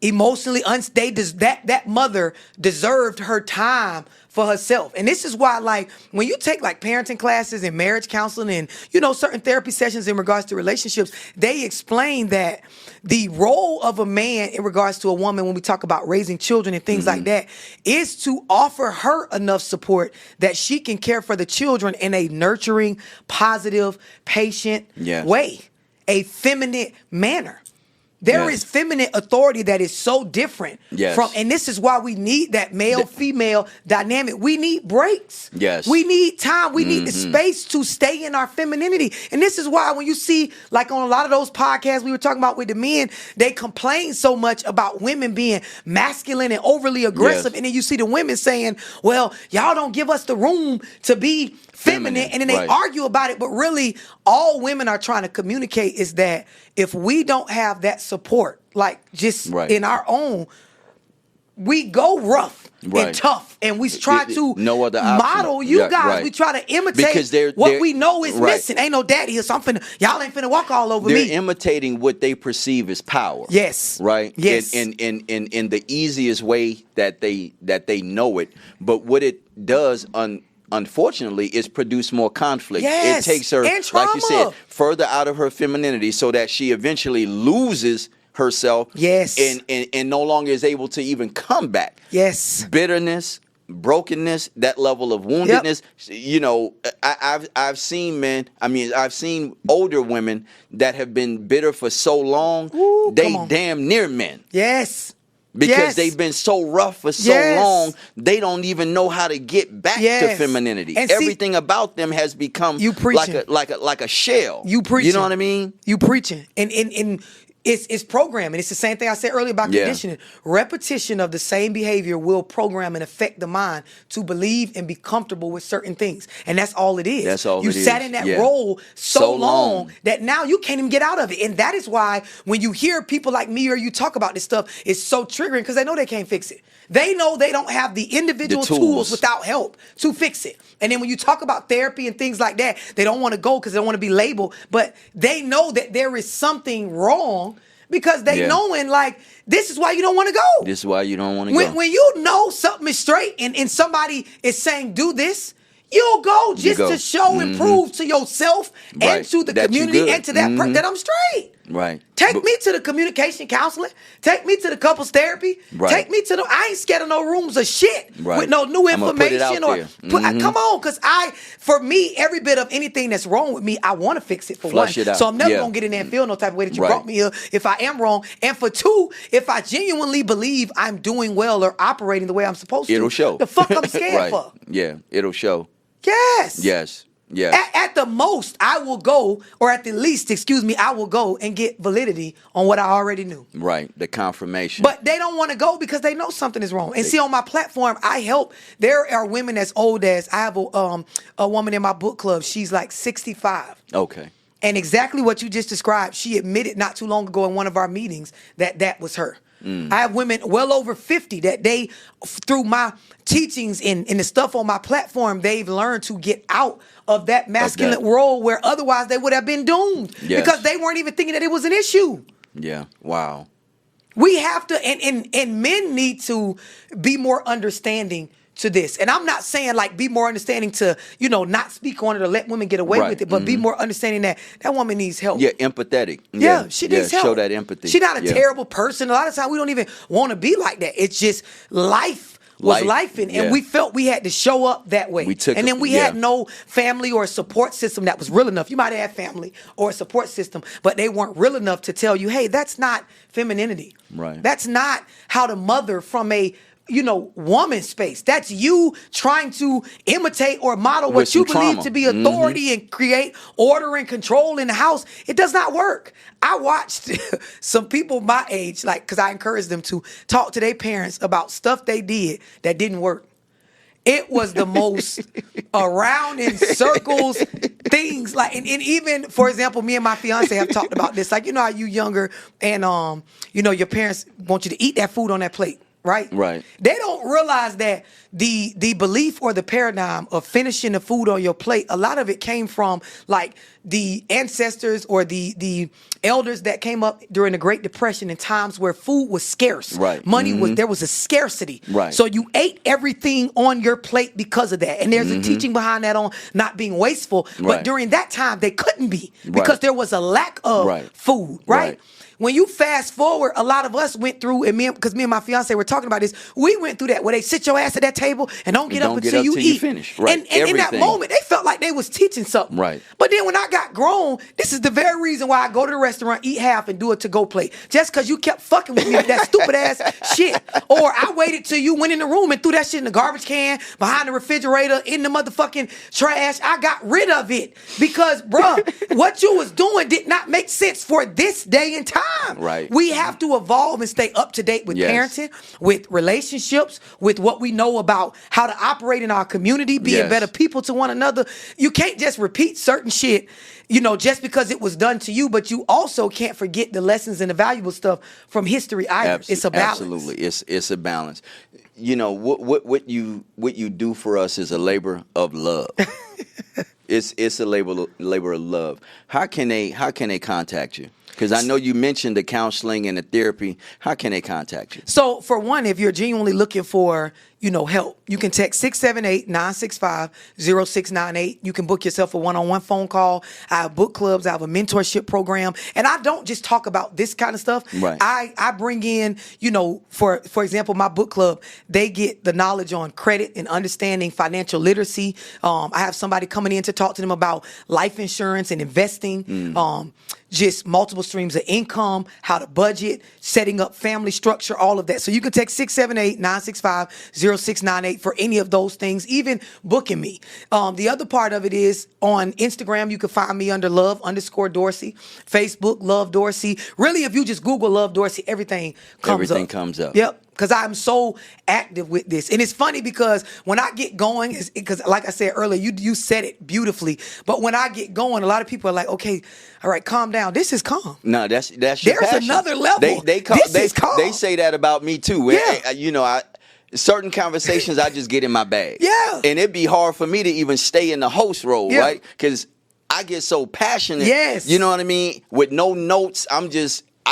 emotionally unstable. That mother deserved her time for herself. And this is why, like, when you take like parenting classes and marriage counseling and, you know, certain therapy sessions in regards to relationships, they explain that the role of a man in regards to a woman when we talk about raising children and things like that is to offer her enough support that she can care for the children in a nurturing, positive, patient Yes. way, a feminine manner. There Yes. is feminine authority that is so different Yes. from, and this is why we need that male-female dynamic. We need breaks. Yes. We need time. We need the space to stay in our femininity. And this is why when you see, like on a lot of those podcasts we were talking about with the men, they complain so much about women being masculine and overly aggressive. Yes. And then you see the women saying, well, y'all don't give us the room to be feminine. And then they Right. argue about it. But really, all women are trying to communicate is that if we don't have that support, like just Right. in our own, we go rough Right. and tough, and we try to No other option. model you Yeah, guys. right. We try to imitate Because they're- what we know is right. missing. Ain't no daddy here, so y'all ain't finna walk all over They're me. imitating what they perceive as power. Yes. Right? Yes. In the easiest way that they know it. But what it does unfortunately is produce more conflict. Yes. It takes her, And like you trauma. said, further out of her femininity so that she eventually loses herself. Yes. And no longer is able to even come back. Yes. Bitterness, brokenness, that level of woundedness. You know, I've seen men. I mean, I've seen older women that have been bitter for so long. Ooh, they come on. damn near men Yes. because Yes. they've been so rough for so Yes. long. They don't even know how to get back to Yes. femininity. And see- Everything about them has become You preaching. like a shell. You preaching. You know what I mean? You preaching. And it's programming. It's the same thing I said earlier about Yeah. conditioning. Repetition of the same behavior will program and affect the mind to believe and be comfortable with certain things. And that's all it is. That's all you it sat is. in that Yeah. role so So long long. that now you can't even get out of it. And that is why when you hear people like me or you talk about this stuff, it's so triggering because they know they can't fix it. They know they don't have the individual The tools. tools without help to fix it. And then when you talk about therapy and things like that, they don't want to go because they don't want to be labeled. But they know that there is something wrong because they Yeah. knowing like this is why you don't want to go. This is why you don't want to when, go. when you know something is straight and somebody is saying do this, you'll go just go. to show and prove to yourself and Right. to the That you community good. and to that that I'm straight. Right. Take But- me to the communication counseling. Take me to the couples therapy. Right. Take me to the. I ain't scared of no rooms of shit Right. with no new I'ma put it out information there. come on, because for me, every bit of anything that's wrong with me, I want to fix it for Flush one. it out. So I'm never Yeah. gonna get in there and feel no type of way that you Right. brought me here if I am wrong. And for two, if I genuinely believe I'm doing well or operating the way I'm supposed to, It'll show. The fuck I'm scared Right. for? Yeah, it'll show. Yes. Yes. Yes. At the most, I will go, or at the least, excuse me, I will go and get validity on what I already knew. Right. The confirmation. But they don't want to go because they know something is wrong. And see, on my platform, I help. There are women as old as I have a woman in my book club. She's like 65. Okay. And exactly what you just described, she admitted not too long ago in one of our meetings that was her. I have women well over 50 that through my teachings and the stuff on my platform, they've learned to get out of that masculine role where otherwise they would have been doomed Yes. because they weren't even thinking that it was an issue. Yeah. Wow. We have to, and men need to be more understanding to this. And I'm not saying like be more understanding to, not speak on it or let women get away Right. with it, but be more understanding that woman needs help. Yeah, empathetic. Yeah, she needs help. Show that empathy. She's not a Yeah. terrible person. A lot of times we don't even want to be like that. It's just life was Life, lifing, yeah. and we felt we had to show up that way. We took and it, then we yeah. had no family or support system that was real enough. You might have had family or a support system, but they weren't real enough to tell you, hey, that's not femininity. Right. That's not how to mother from a woman space. That's you trying to imitate or model With what you some believe trauma. to be authority and create order and control in the house. It does not work. I watched some people my age, like, because I encouraged them to talk to their parents about stuff they did that didn't work. It was the most around in circles things, like, and even, for example, me and my fiance have talked about this. Like, how you younger and your parents want you to eat that food on that plate, right? Right. They don't realize that the belief or the paradigm of finishing the food on your plate, a lot of it came from like the ancestors or the elders that came up during the Great Depression in times where food was scarce. Right. Money there was a scarcity. Right. So you ate everything on your plate because of that. And there's a teaching behind that on not being wasteful. Right. But during that time, they couldn't be because Right. there was a lack of Right. food, right? Right. When you fast forward, a lot of us went through, and because me and my fiance were talking about this, we went through that where they sit your ass at that table and don't get up until you eat. Finish. Right. And in that Everything. moment, they felt like they was teaching something. Right. But then when I got grown, this is the very reason why I go to the restaurant, eat half, and do a to-go plate. Just because you kept fucking with me with that stupid ass shit. Or I waited till you went in the room and threw that shit in the garbage can, behind the refrigerator, in the motherfucking trash. I got rid of it because, bruh, what you was doing did not make sense for this day and time. Right. We have to evolve and stay up to date with Yes. parenting, with relationships, with what we know about how to operate in our community, being Yes. better people to one another. You can't just repeat certain shit, just because it was done to you, but you also can't forget the lessons and the valuable stuff from history either. It's a balance. Absolutely. It's a balance. What you do for us is a labor of love. It's a labor of love. How can they contact you? Because I know you mentioned the counseling and the therapy. How can they contact you? So, for one, if you're genuinely looking for, help, you can text 678-965-0698. You can book yourself a one-on-one phone call. I have book clubs. I have a mentorship program. And I don't just talk about this kind of stuff. Right. I bring in, for example, my book club, they get the knowledge on credit and understanding financial literacy. I have somebody coming in to talk to them about life insurance and investing. Just multiple streams of income, how to budget, setting up family structure, all of that. So you can text 678-965-0698 for any of those things, even booking me. The other part of it is on Instagram, you can find me under Love_Dorsey, Facebook, Love Dorsey. Really, if you just Google Love Dorsey, everything comes up. Everything comes up. Yep. Because I'm so active with this. And it's funny because when I get going, because like I said earlier, you said it beautifully. But when I get going, a lot of people are like, okay, all right, calm down. This is calm. No, that's your There's passion. another level. They say that about me too. Yeah. Certain conversations I just get in my bag. Yeah. And it'd be hard for me to even stay in the host role, Yeah. right? Because I get so passionate. Yes. You know what I mean? With no notes, I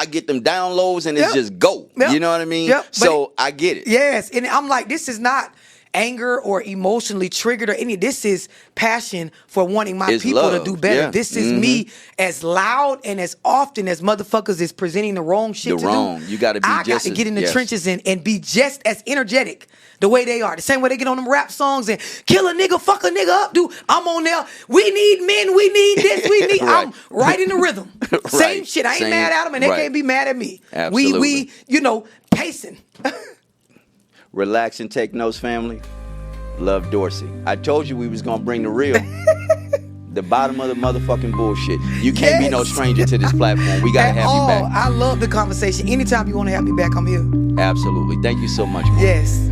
get them downloads and it's just go. Yep. You know what I mean? Yep. So I get it. Yes. And I'm like, this is not anger or emotionally triggered or any. This is passion for wanting my It's people love. to do better. Yeah. This is me as loud and as often as motherfuckers is presenting the wrong shit to do. You gotta be I got just to as- get in the yes. trenches and be just as energetic the way they are. The same way they get on them rap songs and kill a nigga, fuck a nigga up, dude. I'm on there. We need men. We need this. We need. Right. I'm right in the rhythm. Same Right. shit. I ain't Same- mad at them and they right. can't be mad at me. Absolutely. We pacing. Relax and take notes, family. Love Dorsey. I told you we was gonna bring the real. The bottom of the motherfucking bullshit. You can't be no Yes. stranger to this platform. We gotta At have all. you back. I love the conversation. Anytime you want to have me back, I'm here. Absolutely. Thank you so much, man. Yes.